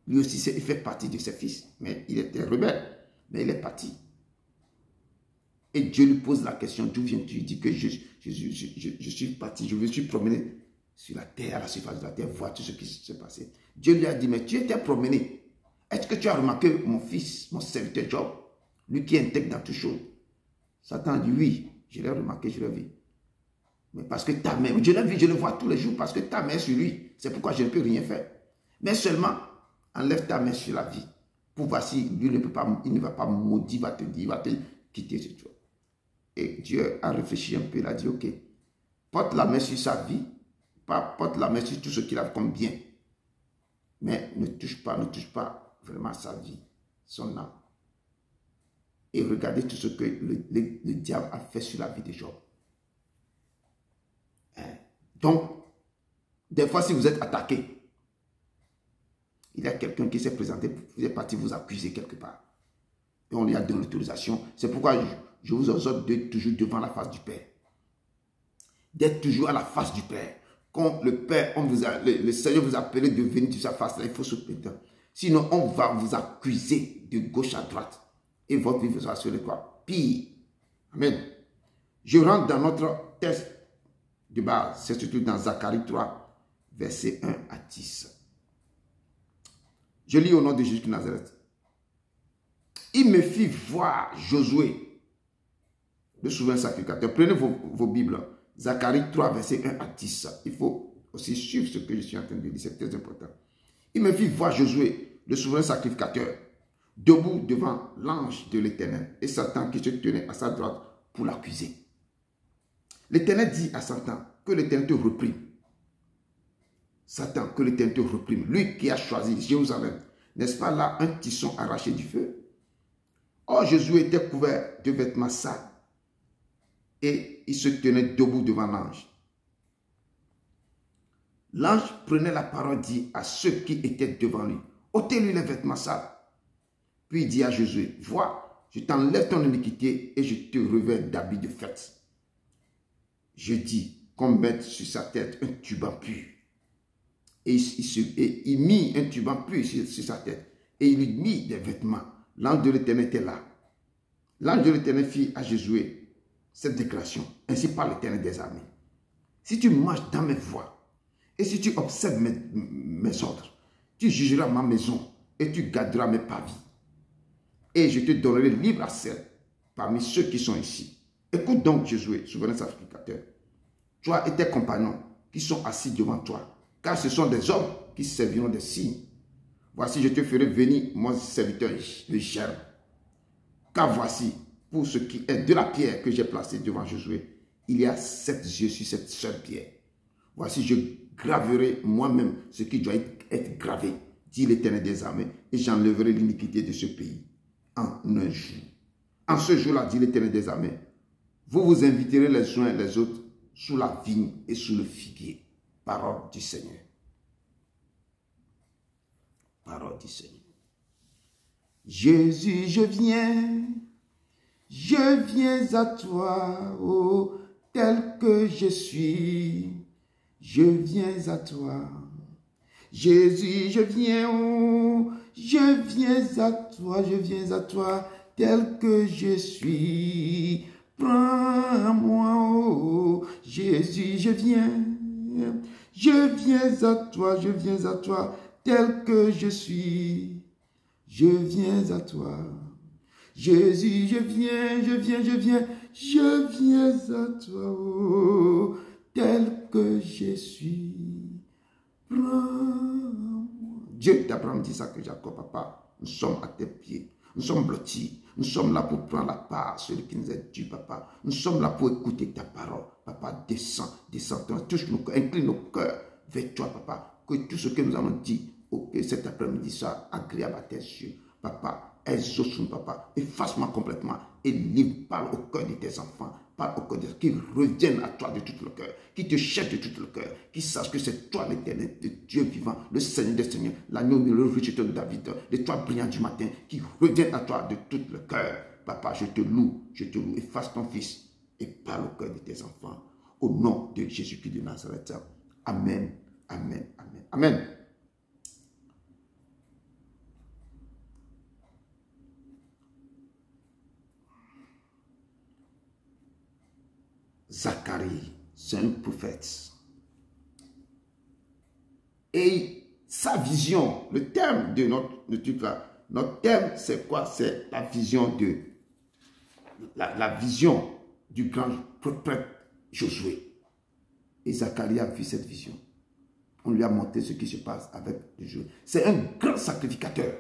Lui aussi, il fait partie de ses fils. Mais il était rebelle. Mais il est parti. Et Dieu lui pose la question, d'où viens-tu? Il dit que je suis parti, je me suis promené sur la terre, à la surface de la terre, voir tout ce qui s'est passé. Dieu lui a dit, mais tu étais promené. Est-ce que tu as remarqué mon fils, mon serviteur Job, lui qui est intègre dans toutes choses? Satan dit, oui, je l'ai remarqué, je l'ai vu. Mais parce que ta main, je l'ai vu, je le vois tous les jours, parce que ta main est sur lui. C'est pourquoi je ne peux rien faire. Mais seulement, enlève ta main sur la vie. Pour voir si lui ne peut pas, il ne va pas maudire, il va te dire, il va te quitter sur toi. Et Dieu a réfléchi un peu, il a dit, ok, porte la main sur sa vie, porte la main sur tout ce qu'il a comme bien. Mais ne touche pas vraiment sa vie, son âme. Et regardez tout ce que le diable a fait sur la vie de Job. Donc, des fois, si vous êtes attaqué, il y a quelqu'un qui s'est présenté, vous êtes parti vous accuser quelque part. Et on lui a donné l'autorisation. C'est pourquoi je vous exhorte d'être toujours devant la face du Père. D'être toujours à la face du Père. Quand le Père, le Seigneur vous a appelé de venir de sa face, là, il faut se péter. Sinon, on va vous accuser de gauche à droite. Et votre vie sera sur le quoi? Pire. Amen. Je rentre dans notre texte de base. C'est surtout dans Zacharie 3, versets 1 à 10. Je lis au nom de Jésus de Nazareth. Il me fit voir Josué, le souverain sacrificateur. Prenez vos Bibles. Zacharie 3, versets 1 à 10. Il faut aussi suivre ce que je suis en train de dire. C'est très important. Il me fit voir Josué, le souverain sacrificateur, debout devant l'ange de l'Éternel et Satan qui se tenait à sa droite pour l'accuser. L'Éternel dit à Satan que l'Éternel te reprime. Satan, que l'Éternel te reprime. Lui qui a choisi Jérusalem. N'est-ce pas là un tisson arraché du feu? Or, Josué était couvert de vêtements sales et il se tenait debout devant l'ange. L'ange prenait la parole, dit à ceux qui étaient devant lui, ôtez-lui les vêtements sales. Puis il dit à Josué, vois, je t'enlève ton iniquité et je te revêts d'habits de fête. Je dis qu'on mette sur sa tête un turban pur. Et il mit un turban pur sur sa tête. Et il lui mit des vêtements. L'ange de l'Éternel était là. L'ange de l'Éternel fit à Josué cette déclaration. Ainsi parle l'Éternel des armées. Si tu marches dans mes voies, et si tu observes mes ordres, tu jugeras ma maison et tu garderas mes pavis. Et je te donnerai libre accès parmi ceux qui sont ici. Écoute donc, Josué, souverain sacrificateur. Toi et tes compagnons qui sont assis devant toi, car ce sont des hommes qui serviront des signes. Voici, je te ferai venir mon serviteur, le germe. Car voici, pour ce qui est de la pierre que j'ai placée devant Josué, il y a 7 yeux sur cette seule pierre. Voici, je graverai moi-même ce qui doit être gravé, dit l'Éternel des armées, et j'enlèverai l'iniquité de ce pays en un jour. En ce jour-là, dit l'Éternel des armées, vous vous inviterez les uns et les autres sous la vigne et sous le figuier. Parole du Seigneur. Parole du Seigneur. Jésus, je viens à toi, oh, tel que je suis. Je viens à toi. Jésus, je viens, oh, je viens à toi, tel que je suis. Prends-moi, oh, Jésus, je viens à toi, tel que je suis. Je viens à toi. Jésus, je viens à toi, oh, tel que je suis. Prends-moi. Dieu d'Abraham dit ça que Jacob, papa, nous sommes à tes pieds. Nous sommes blottis. Nous sommes là pour prendre la part, celui qui nous est dû, papa. Nous sommes là pour écouter ta parole. Papa, descends, touche nos cœurs, incline nos cœurs vers toi, papa. Que tout ce que nous avons dit, que cet après-midi soit agréable à tes yeux. Papa, exauce-nous, papa. Efface-moi complètement et livre, parle au cœur de tes enfants. Parle au cœur de qui reviennent à toi de tout le cœur, qui te cherchent de tout le cœur, qui sachent que c'est toi l'Éternel, le Dieu vivant, le Seigneur des Seigneurs, l'agneau le rejeteur de David, le toi brillant du matin, qui reviennent à toi de tout le cœur. Papa, je te loue, efface ton fils et parle au cœur de tes enfants. Au nom de Jésus-Christ de Nazareth. Amen, amen, amen, amen. Zacharie, c'est un prophète. Et sa vision, le thème de notre thème, c'est quoi? C'est la vision la vision du grand prophète Josué. Et Zacharie a vu cette vision. On lui a montré ce qui se passe avec Josué. C'est un grand sacrificateur.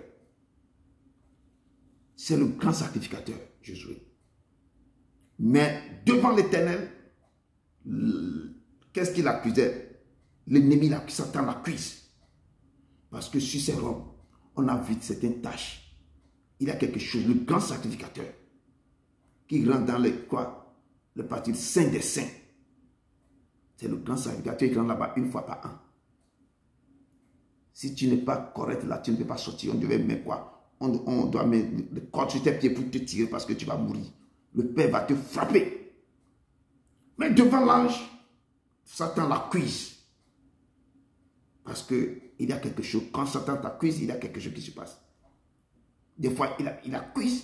C'est le grand sacrificateur, Josué. Mais devant l'Éternel, qu'est-ce qu'il accusait? L'ennemi, Satan l'accuse. Parce que sur ses robes, on a vu certaines taches. Il y a quelque chose, le grand sacrificateur, qui rentre dans le parti saint des saints. C'est le grand sacrificateur qui rentre là-bas une fois par an. Si tu n'es pas correct là, tu ne peux pas sortir. On devait mettre quoi? On doit mettre le corps sur tes pieds pour te tirer parce que tu vas mourir. Le Père va te frapper. Mais devant l'ange, Satan l'accuse. Parce qu'il y a quelque chose. Quand Satan t'accuse, il y a quelque chose qui se passe. Des fois, il accuse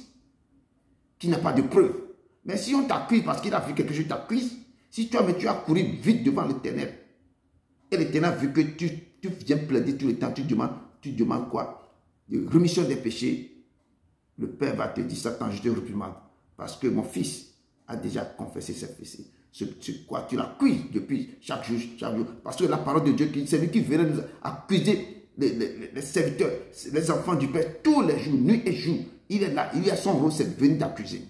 qui n'a pas de preuve. Mais si on t'accuse parce qu'il a vu quelque chose, t'accuse. Si toi-même tu as couru vite devant l'Éternel, et l'Éternel, vu que tu viens plaider tout le temps, tu demandes quoi? De rémission des péchés. Le Père va te dire, Satan, je te réprimande. Parce que mon fils a déjà confessé ses péchés. C'est quoi? Tu l'accuses depuis chaque jour. Parce que la parole de Dieu, c'est lui qui verrait nous accuser les serviteurs, les enfants du Père, tous les jours, nuit et jour. Il est là, il a son rôle, c'est de venir t'accuser.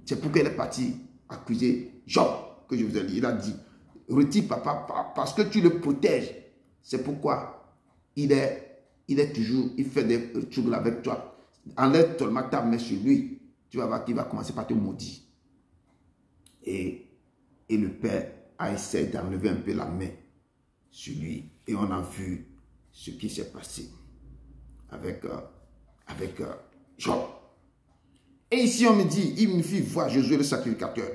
C'est pourquoi il est parti accuser Job, que je vous ai dit. Il a dit, retire papa, parce que tu le protèges. C'est pourquoi il est toujours, il fait des troubles avec toi. Enlève seulement ta main sur lui. Tu vas voir qu'il va commencer par te maudire. Et le Père a essayé d'enlever un peu la main sur lui. Et on a vu ce qui s'est passé avec Job. Et ici on me dit, il me fit voir Josué le sacrificateur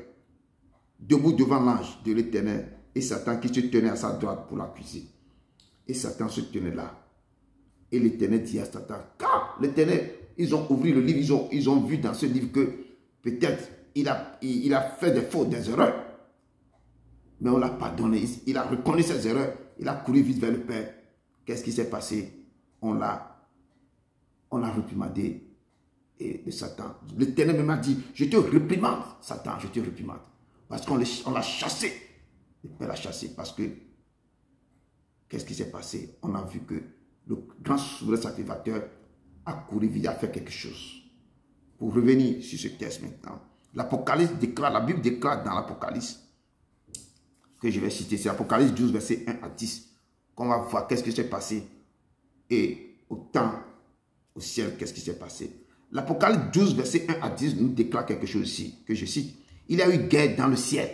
debout devant l'ange de l'Éternel et Satan qui se tenait à sa droite pour l'accuser. Et Satan se tenait là. Et l'Éternel dit à Satan, car l'Éternel, ils ont ouvert le livre, ils ont vu dans ce livre que peut-être il a fait des fautes, des erreurs. Mais on l'a pardonné, il a reconnu ses erreurs, il a couru vite vers le Père. Qu'est-ce qui s'est passé? On l'a réprimandé et de Satan. L'Éternel m'a dit, je te réprimande, Satan, je te réprimande. Parce qu'on l'a chassé. Le Père l'a chassé parce que, qu'est-ce qui s'est passé? On a vu que le grand souverain sacrificateur a couru vite à faire quelque chose. Pour revenir sur ce texte maintenant, l'Apocalypse déclare, la Bible déclare dans l'Apocalypse, que je vais citer, c'est l'Apocalypse 12, verset 1 à 10, qu'on va voir qu'est-ce qui s'est passé et au temps, au ciel, qu'est-ce qui s'est passé. L'Apocalypse 12, verset 1 à 10 nous déclare quelque chose ici, que je cite. Il y a eu guerre dans le ciel.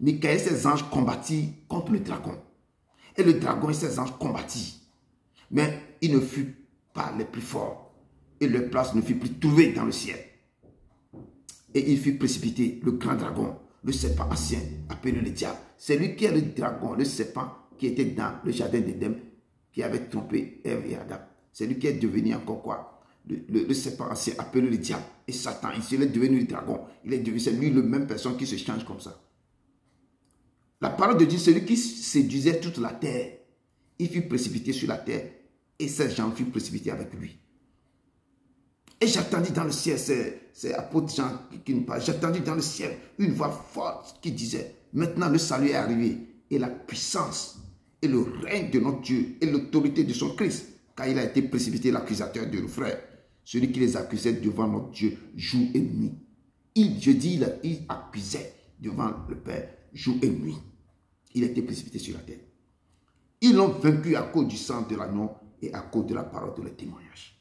Michael et ses anges combattirent contre le dragon. Et le dragon et ses anges combattirent. Mais ils ne furent pas les plus forts. Et leur place ne fut plus trouvée dans le ciel. Et il fut précipité, le grand dragon, le serpent ancien, appelé le diable. C'est lui qui est le dragon, le serpent qui était dans le jardin d'Éden, qui avait trompé Ève et Adam. C'est lui qui est devenu encore quoi? Le serpent ancien, appelé le diable. Et Satan, il est devenu le dragon. C'est lui le même personne qui se change comme ça. La parole de Dieu, c'est lui qui séduisait toute la terre. Il fut précipité sur la terre et ces gens furent précipités avec lui. Et j'attendis dans le ciel, c'est apôtre Jean qui nous parle, j'attendis dans le ciel une voix forte qui disait, maintenant le salut est arrivé et la puissance et le règne de notre Dieu et l'autorité de son Christ, car il a été précipité l'accusateur de nos frères, celui qui les accusait devant notre Dieu jour et nuit. Il accusait devant le Père jour et nuit. Il a été précipité sur la terre. Ils l'ont vaincu à cause du sang de l'agneau et à cause de la parole de leur témoignage.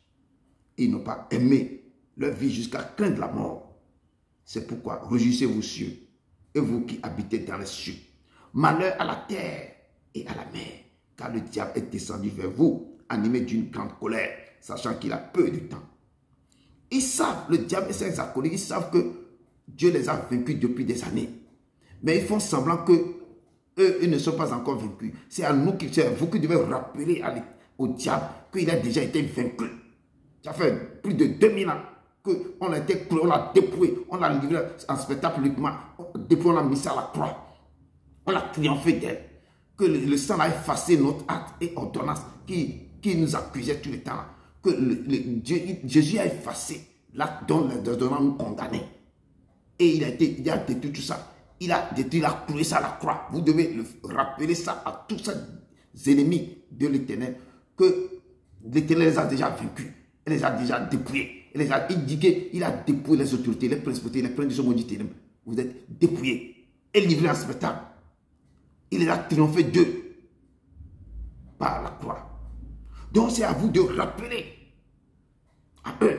Ils n'ont pas aimé leur vie jusqu'à craindre la mort. C'est pourquoi réjouissez-vous cieux et vous qui habitez dans les cieux. Malheur à la terre et à la mer, car le diable est descendu vers vous, animé d'une grande colère, sachant qu'il a peu de temps. Ils savent, le diable et ses acolytes, ils savent que Dieu les a vaincus depuis des années. Mais ils font semblant que eux, ils ne sont pas encore vaincus. C'est à nous, c'est vous qui devez rappeler au diable qu'il a déjà été vaincu. Ça fait plus de 2000 ans qu'on a été cloué, on l'a dépouillé, on l'a livré en spectacle publiquement, depuis on l'a mis ça à la croix. On a triomphé d'elle. Que le sang a effacé notre acte et ordonnance qui nous accusait tout le temps. Que Jésus a effacé l'acte dont l'ordonnance nous condamnait. Et il a détruit tout ça. Il a cloué ça à la croix. Vous devez rappeler ça à tous ces ennemis de l'Éternel. Que l'Éternel les a déjà vaincus. Il les a déjà dépouillés. Il dit qu'il a dépouillé les autorités, les principautés, les princes de ce monde du ténèbre. Vous êtes dépouillés et livrés en spectacle. Il les a triomphé d'eux par la croix. Donc c'est à vous de rappeler à eux,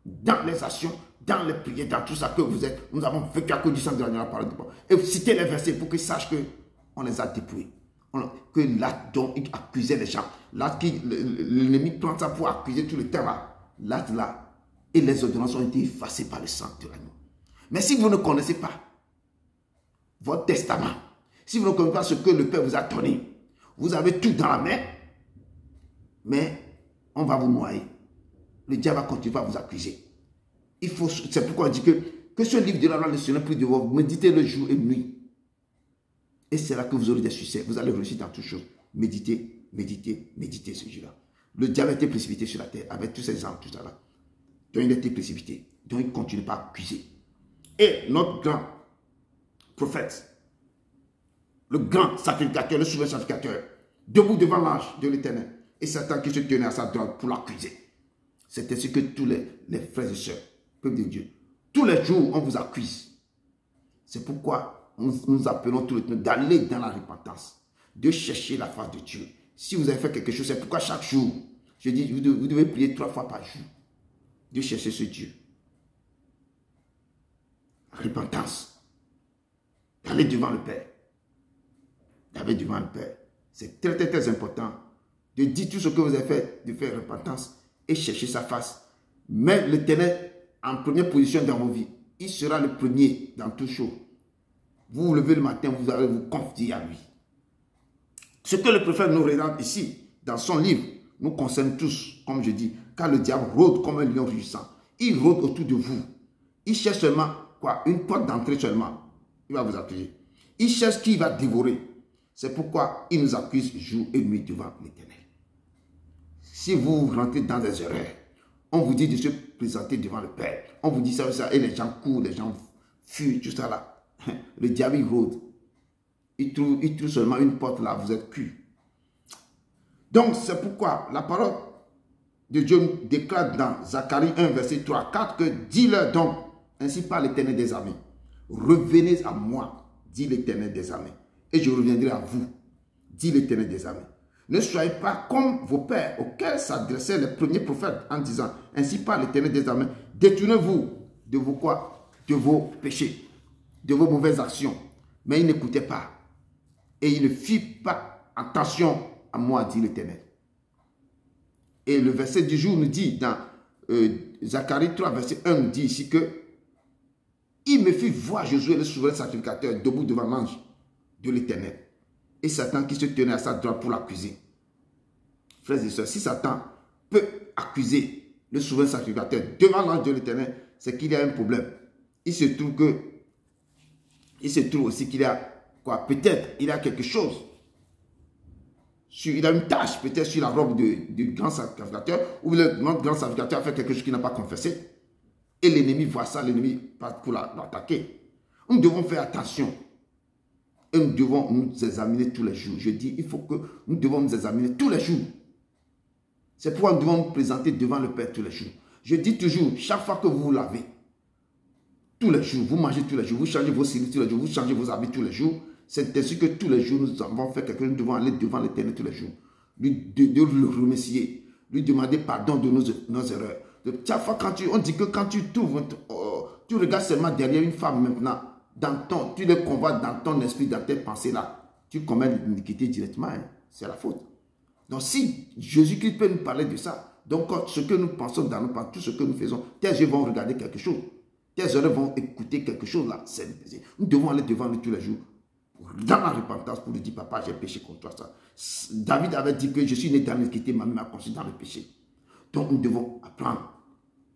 dans les actions, dans les prières, dans tout ça que vous êtes, nous avons vécu à cause du sang de la parole de Dieu. Et vous citez les versets pour qu'ils sachent qu'on les a dépouillés. Que là dont il accusait les gens, là l'ennemi prend ça pour accuser tout le temps là, et les ordonnances ont été effacées par le sang de l'agneau. Mais si vous ne connaissez pas votre testament, si vous ne connaissez pas ce que le Père vous a donné, vous avez tout dans la main, mais on va vous noyer. Le diable va continuer à vous accuser. C'est pourquoi on dit que ce livre de la loi ne sera plus de vous, méditez le jour et nuit. Et c'est là que vous aurez des succès. Vous allez réussir dans toutes choses. Méditez, méditez, méditez ce jour-là. Le diable a été précipité sur la terre avec tous ces armes, tout ça là. Donc il a été précipité. Donc il ne continue pas à accuser. Et notre grand prophète, le grand sacrificateur, le souverain sacrificateur, debout devant l'ange de l'Éternel, et Satan qui se tenait à sa droite pour l'accuser. C'est ainsi que tous les frères et sœurs, peuple de Dieu, tous les jours on vous accuse. C'est pourquoi nous appelons tout le temps d'aller dans la repentance, de chercher la face de Dieu. Si vous avez fait quelque chose, c'est pourquoi chaque jour, je dis, vous devez prier 3 fois par jour, de chercher ce Dieu. Repentance, d'aller devant le Père, d'aller devant le Père. C'est très, très, très important de dire tout ce que vous avez fait, de faire repentance et chercher sa face. Mais l'Éternel en première position dans vos vies. Il sera le premier dans tout chose. Vous vous levez le matin, vous allez vous confier à lui. Ce que le prophète nous relate ici, dans son livre, nous concerne tous, comme je dis, car le diable rôde comme un lion rugissant. Il rôde autour de vous. Il cherche seulement, quoi, une porte d'entrée seulement. Il va vous accuser. Il cherche qui va dévorer. C'est pourquoi il nous accuse jour et nuit devant l'Éternel. Si vous rentrez dans des erreurs, On vous dit de se présenter devant le Père. On vous dit ça, et les gens courent, les gens fuient, tout ça là. Le diable, il rôde. Il trouve seulement une porte là, vous êtes cuit. Donc, c'est pourquoi la parole de Dieu déclare dans Zacharie 1, verset 3, 4, que dis-leur donc, ainsi parle l'Éternel des armées. Revenez à moi, dit l'Éternel des armées, et je reviendrai à vous, dit l'Éternel des armées. Ne soyez pas comme vos pères, auxquels s'adressaient les premiers prophètes en disant, ainsi parle l'Éternel des armées, détournez-vous de vos quoi? De vos péchés, de vos mauvaises actions. Mais ils n'écoutaient pas. Et ils ne firent pas attention à moi, dit l'Éternel. Et le verset du jour nous dit, dans Zacharie 3, verset 1, nous dit ici que il me fit voir Josué, le souverain sacrificateur, debout devant l'ange de l'Éternel. Et Satan qui se tenait à sa droite pour l'accuser. Frères et sœurs, si Satan peut accuser le souverain sacrificateur devant l'ange de l'Éternel, c'est qu'il y a un problème. Il se trouve aussi qu'il y a quoi? Peut-être il y a quelque chose. Il a une tâche peut-être sur la robe du grand sacrificateur, ou le grand sacrificateur a fait quelque chose qu'il n'a pas confessé. Et l'ennemi voit ça, l'ennemi part pour l'attaquer. Nous devons faire attention. Et nous devons nous examiner tous les jours. Je dis, il faut que nous devons nous examiner tous les jours. C'est pourquoi nous devons nous présenter devant le Père tous les jours. Je dis toujours, chaque fois que vous vous lavez, tous les jours, vous mangez tous les jours, vous changez vos cils tous les jours, vous changez vos habits tous les jours, c'est ainsi que tous les jours, nous avons fait quelque chose, nous devons aller devant l'Éternel tous les jours. De le remercier, lui demander pardon de nos erreurs. Chaque fois, on dit que quand tu tu regardes seulement derrière une femme maintenant, tu le convoites dans ton esprit, dans tes pensées là, tu commets l'iniquité directement, hein, c'est la faute. Donc si Jésus-Christ peut nous parler de ça, donc ce que nous pensons dans nos pensées, tout ce que nous faisons, tes yeux vont regarder quelque chose, tes oreilles vont écouter quelque chose là. Nous devons aller devant lui tous les jours, dans la repentance, pour lui dire, papa, j'ai péché contre toi. Ça. David avait dit que je suis né dans l'iniquité, ma mère m'a conçu dans le péché. Donc nous devons apprendre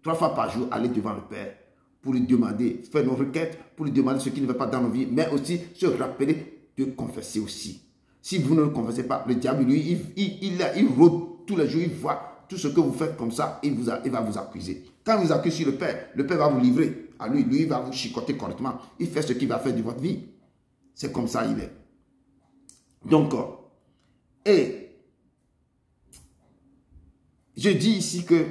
3 fois par jour, aller devant le Père pour lui demander, faire nos requêtes, pour lui demander ce qui ne va pas dans nos vies, mais aussi se rappeler de confesser aussi. Si vous ne le confessez pas, le diable, lui, il rôde tous les jours, il voit tout ce que vous faites comme ça, il va vous accuser. Quand vous accusez sur le Père va vous livrer à lui, lui il va vous chicoter correctement, il fait ce qu'il va faire de votre vie. C'est comme ça il est. Donc, et je dis ici que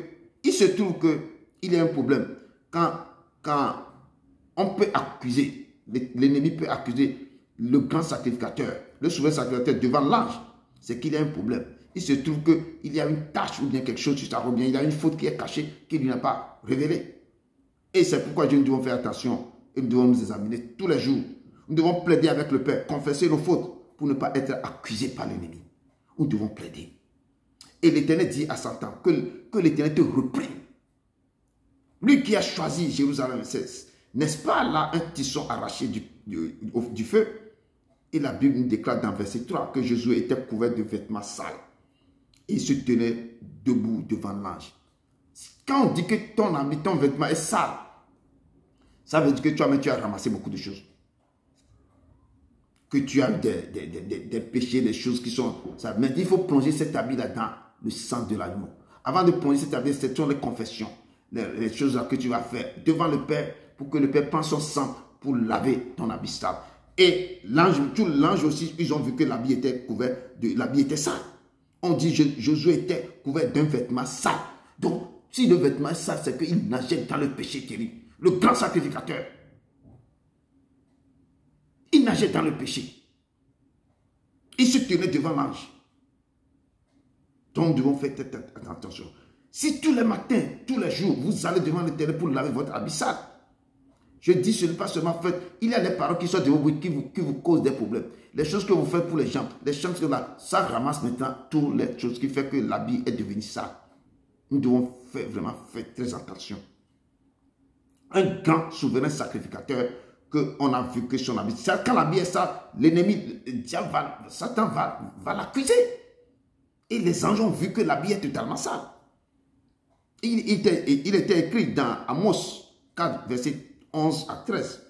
il se trouve qu'il y a un problème. Quand on peut accuser, l'ennemi peut accuser le grand sacrificateur, le souverain sacrificateur devant l'ange, c'est qu'il y a un problème. Il se trouve qu'il y a une tâche ou bien quelque chose sur sa robe, il y a une faute qui est cachée, qu'il lui n'a pas révélée. Et c'est pourquoi nous devons faire attention et nous devons nous examiner tous les jours. Nous devons plaider avec le Père, confesser nos fautes pour ne pas être accusés par l'ennemi. Nous devons plaider. Et l'Éternel dit à Satan que l'Éternel te reprenne. Lui qui a choisi Jérusalem, n'est-ce pas là un tisson arraché du feu? Et la Bible nous déclare dans verset 3 que Jésus était couvert de vêtements sales. Et il se tenait debout devant l'ange. Quand on dit que ton vêtement est sale, ça veut dire que tu as ramassé beaucoup de choses. Que tu as des péchés, des choses qui sont... Ça. Mais il faut plonger cet habit-là dans le sang de l'agneau. Avant de plonger cet habit, ce sont les confessions. Les choses que tu vas faire devant le Père pour que le Père prenne son sang pour laver ton habit sale. Et l'ange aussi, ils ont vu que l'habit était couvert, l'habit était sale. On dit Josué était couvert d'un vêtement sale. Donc, si le vêtement est sale, c'est qu'il nageait dans le péché terrible. Le grand sacrificateur. Il nageait dans le péché. Il se tenait devant l'ange. Donc, nous devons faire attention. Si tous les matins, tous les jours, vous allez devant l'Éternel pour laver votre habit sale, je dis, ce n'est pas seulement fait. Il y a des paroles qui sont de vous qui vous causent des problèmes. Les choses que vous faites pour les gens, les choses que là, ça ramasse maintenant toutes les choses qui font que l'habit est devenu sale. Nous devons vraiment faire très attention. Un grand souverain sacrificateur qu'on a vu que son habit, quand l'habit est sale, l'ennemi, le diable, Satan va l'accuser. Et les anges ont vu que l'habit est totalement sale. Il était écrit dans Amos 4, verset 11 à 13,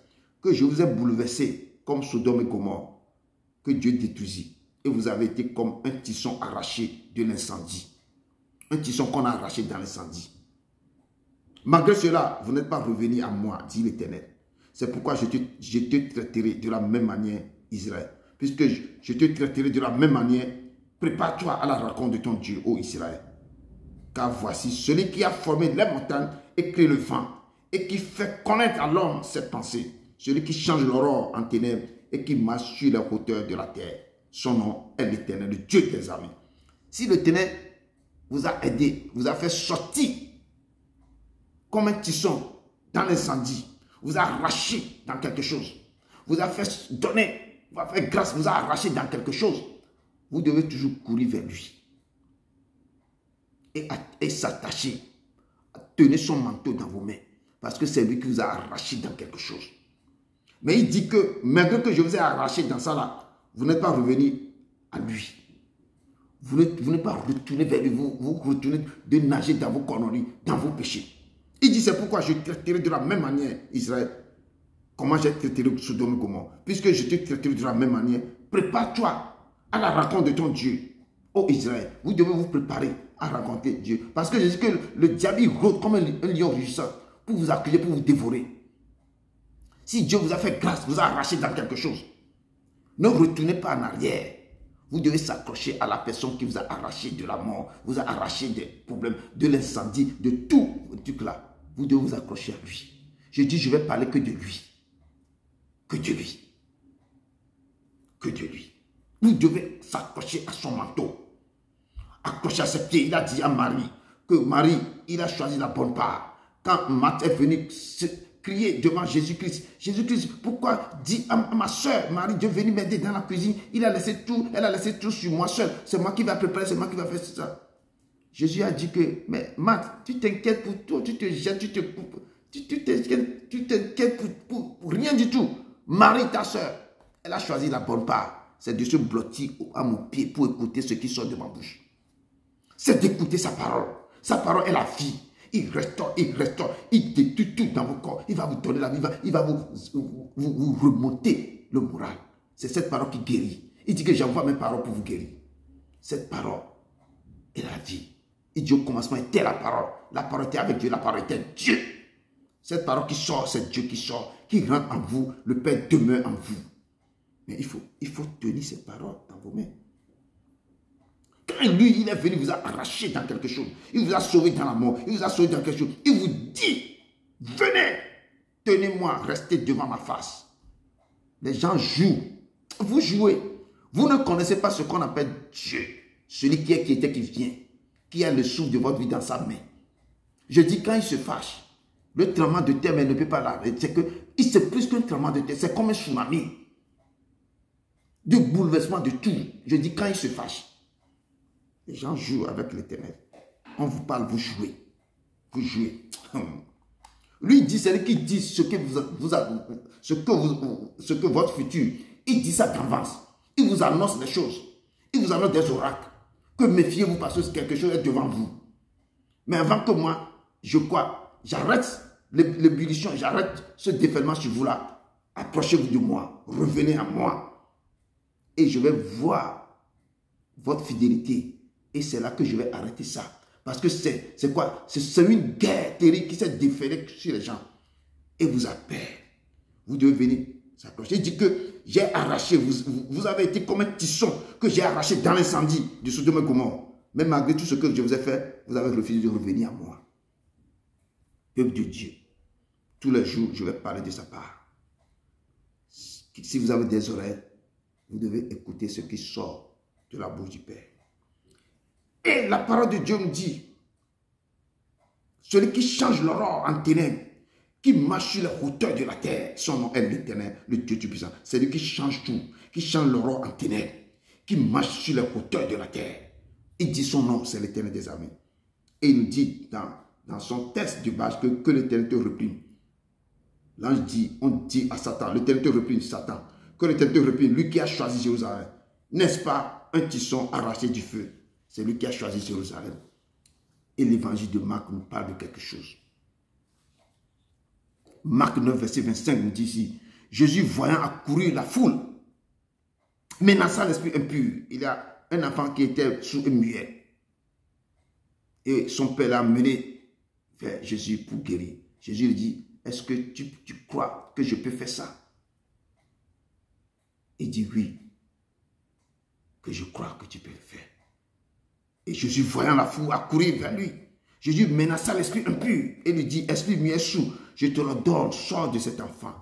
que je vous ai bouleversé comme Sodome et Gomorrhe, que Dieu détruisit. Et vous avez été comme un tisson arraché de l'incendie. Un tisson qu'on a arraché dans l'incendie. Malgré cela, vous n'êtes pas revenu à moi, dit l'Éternel. C'est pourquoi je te traiterai de la même manière, Israël. Puisque je te traiterai de la même manière, prépare-toi à la rencontre de ton Dieu, ô Israël. Car voici celui qui a formé les montagnes et créé le vent, et qui fait connaître à l'homme ses pensées, celui qui change l'aurore en ténèbres et qui marche sur les hauteurs de la terre. Son nom est l'Éternel, le Dieu des armées. Si l'Éternel vous a aidé, vous a fait sortir comme un tisson dans l'incendie, vous a arraché dans quelque chose, vous a fait donner, vous a fait grâce, vous a arraché dans quelque chose, vous devez toujours courir vers lui et s'attacher, tenir son manteau dans vos mains, parce que c'est lui qui vous a arraché dans quelque chose. Mais il dit que malgré que je vous ai arraché dans ça là, vous n'êtes pas revenu à lui. Vous n'êtes pas retourné vers lui, vous retournez de nager dans vos conneries, dans vos péchés. Il dit c'est pourquoi je traiterai de la même manière Israël. Comment j'ai traité Sodome et Gomorrhe. Puisque je te traiterai de la même manière, prépare-toi à la rencontre de ton Dieu. Ô Israël, vous devez vous préparer à rencontrer Dieu. Parce que je dis que le diable rôde comme un lion rugissant pour vous accueillir, pour vous dévorer. Si Dieu vous a fait grâce, vous a arraché dans quelque chose, ne retournez pas en arrière. Vous devez s'accrocher à la personne qui vous a arraché de la mort, vous a arraché des problèmes, de l'incendie, de tout truc là. Vous devez vous accrocher à lui. Je dis, je vais parler que de lui. Que de lui. Que de lui. Vous devez s'accrocher à son manteau. Accrocher à ses pieds. Il a dit à Marie que Marie, il a choisi la bonne part. Quand Marthe est venue crier devant Jésus-Christ, Jésus-Christ, pourquoi dit à ma soeur Marie, Dieu est venu m'aider dans la cuisine, il a laissé tout, elle a laissé tout sur moi seul, c'est moi qui vais préparer, c'est moi qui vais faire ça. Jésus a dit que, mais Marthe, tu t'inquiètes pour tout, tu te jettes, tu t'inquiètes pour rien du tout. Marie, ta soeur, elle a choisi la bonne part, c'est de se blottir à mon pied pour écouter ce qui sort de ma bouche. C'est d'écouter sa parole. Sa parole est la vie. Il restaure, il détruit tout dans vos corps. Il va vous donner la vie, il va vous remonter le moral. C'est cette parole qui guérit. Il dit que j'envoie mes paroles pour vous guérir. Cette parole est la vie. Il dit au commencement était la parole. La parole était avec Dieu, la parole était Dieu. Cette parole qui sort, c'est Dieu qui sort, qui rentre en vous. Le Père demeure en vous. Mais il faut tenir cette parole dans vos mains. Quand lui, il est venu, il vous a arraché dans quelque chose. Il vous a sauvé dans la mort. Il vous a sauvé dans quelque chose. Il vous dit, venez, tenez-moi, restez devant ma face. Les gens jouent. Vous jouez. Vous ne connaissez pas ce qu'on appelle Dieu. Celui qui est, qui était, qui vient. Qui a le souffle de votre vie dans sa main. Je dis, quand il se fâche, le tremblement de terre, mais il ne peut pas l'arrêter. C'est que c'est plus qu'un tremblement de terre. C'est comme un tsunami. De bouleversement de tout. Je dis, quand il se fâche, les gens jouent avec l'Éternel. On vous parle, vous jouez. Vous jouez. Lui dit, c'est lui qui dit ce que votre futur. Il dit ça d'avance. Il vous annonce les choses. Il vous annonce des oracles. Que méfiez-vous parce que quelque chose est devant vous. Mais avant que moi, je crois, j'arrête l'ébullition, j'arrête ce déferlement sur vous là. Approchez-vous de moi. Revenez à moi. Et je vais voir votre fidélité. Et c'est là que je vais arrêter ça. Parce que c'est quoi? C'est une guerre terrible qui s'est déferlée sur les gens. Et vous a peur. Vous devez venir s'accrocher. Il dit que j'ai arraché, vous avez été comme un tisson que j'ai arraché dans l'incendie de Sodome et Gomorrhe. Mais malgré tout ce que je vous ai fait, vous avez refusé de revenir à moi. Peuple de Dieu. Tous les jours, je vais parler de sa part. Si vous avez des oreilles, vous devez écouter ce qui sort de la bouche du Père. Et la parole de Dieu nous dit, celui qui change l'aurore en ténèbres, qui marche sur les hauteurs de la terre, son nom est l'Éternel, le Dieu Tout-Puissant. C'est lui qui change tout, qui change l'aurore en ténèbres, qui marche sur les hauteurs de la terre. Il dit son nom, c'est l'Éternel des armées. Et il nous dit dans son texte de base que l'Éternel te reprime. L'ange dit, on dit à Satan, l'Éternel te reprime, Satan, que l'Éternel te reprime, lui qui a choisi Jérusalem. N'est-ce pas un tisson arraché du feu? C'est lui qui a choisi Jérusalem. Et l'évangile de Marc nous parle de quelque chose. Marc 9, verset 25 nous dit ici, Jésus voyant accourir la foule, menaçant l'esprit impur. Il y a un enfant qui était sourd et muet. Et son père l'a mené vers Jésus pour guérir. Jésus lui dit, est-ce que tu crois que je peux faire ça? Il dit oui, que je crois que tu peux le faire. Et Jésus, voyant la foule, a couru vers lui. Jésus menaça l'esprit impur et lui dit, esprit muet sous, je te le donne, sors de cet enfant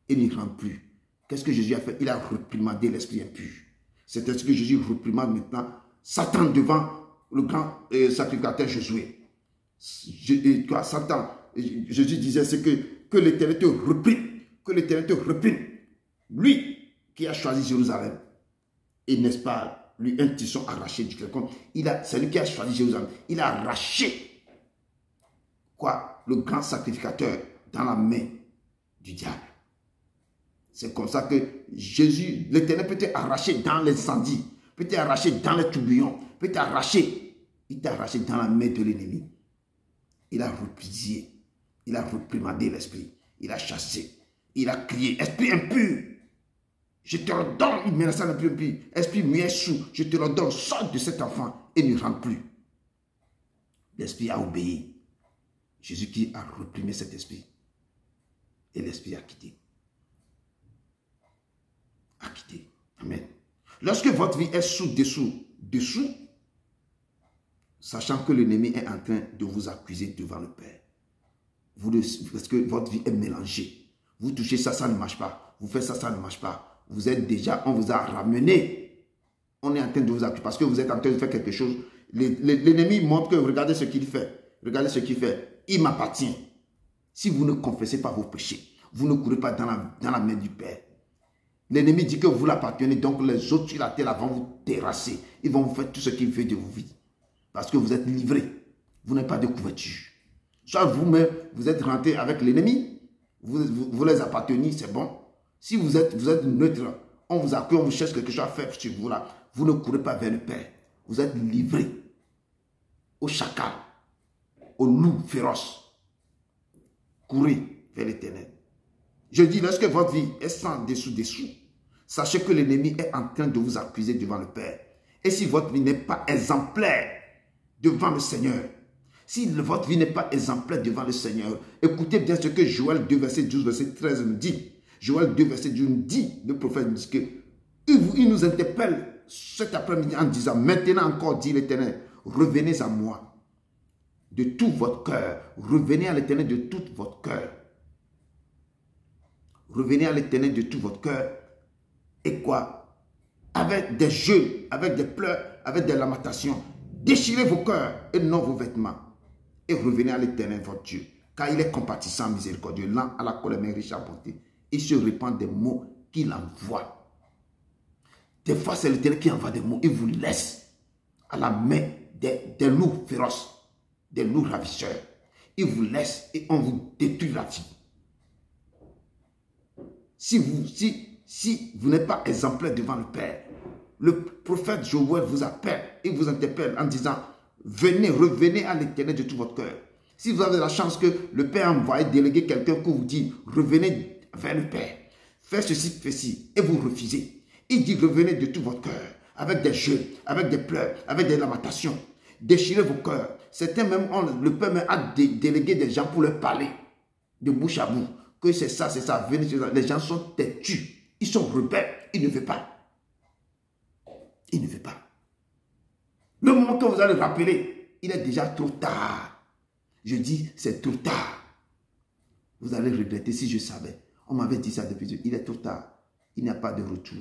et n'y rentre plus. Qu'est-ce que Jésus a fait? Il a réprimandé l'esprit impur. C'est ainsi que Jésus réprimande maintenant Satan devant le grand sacrificateur Josué. Satan, Jésus disait, c'est que l'Éternel te reprime, que l'Éternel te reprime. Lui qui a choisi Jérusalem. Et n'est-ce pas, lui, un tisson arraché du quelqu'un. C'est lui qui a choisi Jérusalem. Il a arraché le grand sacrificateur dans la main du diable. C'est comme ça que Jésus, l'Éternel peut t'arracher dans l'incendie, peut t'arracher dans les tourbillons, peut t'arracher. Il t'a arraché dans la main de l'ennemi. Il a replié, il a réprimandé l'esprit, il a chassé, il a crié, esprit impur, je te le donne, il menaça l'esprit impur, esprit muet sous, je te le donne, sors de cet enfant et ne rentre plus. L'esprit a obéi. Jésus qui a réprimé cet esprit. Et l'esprit a quitté. A quitté. Amen. Lorsque votre vie est dessous, sachant que l'ennemi est en train de vous accuser devant le Père. Parce que votre vie est mélangée. Vous touchez ça, ça ne marche pas. Vous faites ça, ça ne marche pas. Vous êtes déjà, on vous a ramené. On est en train de vous accuser parce que vous êtes en train de faire quelque chose. L'ennemi montre que regardez ce qu'il fait. Regardez ce qu'il fait. Il m'appartient. Si vous ne confessez pas vos péchés, vous ne courez pas dans la main du Père. L'ennemi dit que vous l'appartenez, donc les autres sur la terre vont vous terrasser. Ils vont vous faire tout ce qu'il veut de vos vies. Parce que vous êtes livrés. Vous n'avez pas de couverture. Soit vous-même, vous êtes rentré avec l'ennemi, vous les appartenez, c'est bon. Si vous êtes neutre, on vous accueille, on vous cherche quelque chose à faire sur vous là. Vous ne courez pas vers le Père. Vous êtes livrés au chacal, au loup féroce. Courez vers l'Éternel. Je dis, lorsque votre vie est sans dessous, sachez que l'ennemi est en train de vous accuser devant le Père. Et si votre vie n'est pas exemplaire devant le Seigneur, si votre vie n'est pas exemplaire devant le Seigneur, écoutez bien ce que Joël 2, verset 12, verset 13 nous dit. Joël 2, verset 12 nous dit, le prophète nous dit que il nous interpelle cet après-midi en disant, maintenant encore, dit l'Éternel, revenez à moi de tout votre cœur. Revenez à l'Éternel de tout votre cœur. Revenez à l'Éternel de tout votre cœur. Et quoi? Avec des jeûnes, avec des pleurs, avec des lamentations. Déchirez vos cœurs et non vos vêtements. Et revenez à l'Éternel votre Dieu. Car il est compatissant, miséricordieux, lent à la colère, mais riche à bonté. Il se répand des mots qu'il envoie. Des fois, c'est l'Éternel qui envoie des mots. Il vous laisse à la main des loups féroces, des loups ravisseurs. Il vous laisse et on vous détruit la vie. Si vous n'êtes pas exemplaire devant le Père, le prophète Joël vous appelle et vous interpelle en disant, revenez à l'Éternel de tout votre cœur. Si vous avez la chance que le Père envoie déléguer quelqu'un qui vous dit, revenez vers le Père, faites ceci, faites ci, et vous refusez. Il dit, revenez de tout votre cœur, avec des jeûnes, avec des pleurs, avec des lamentations. Déchirez vos cœurs. Certains même, le Père même a délégué des gens pour leur parler, de bouche à bout. Que c'est ça, venez, les gens sont têtus. Ils sont rebelles. Ils ne veulent pas. Ils ne veulent pas. Le moment que vous allez rappeler, il est déjà trop tard. Je dis, c'est trop tard. Vous allez regretter si je savais. On m'avait dit ça depuis. Il est trop tard. Il n'y a pas de retour.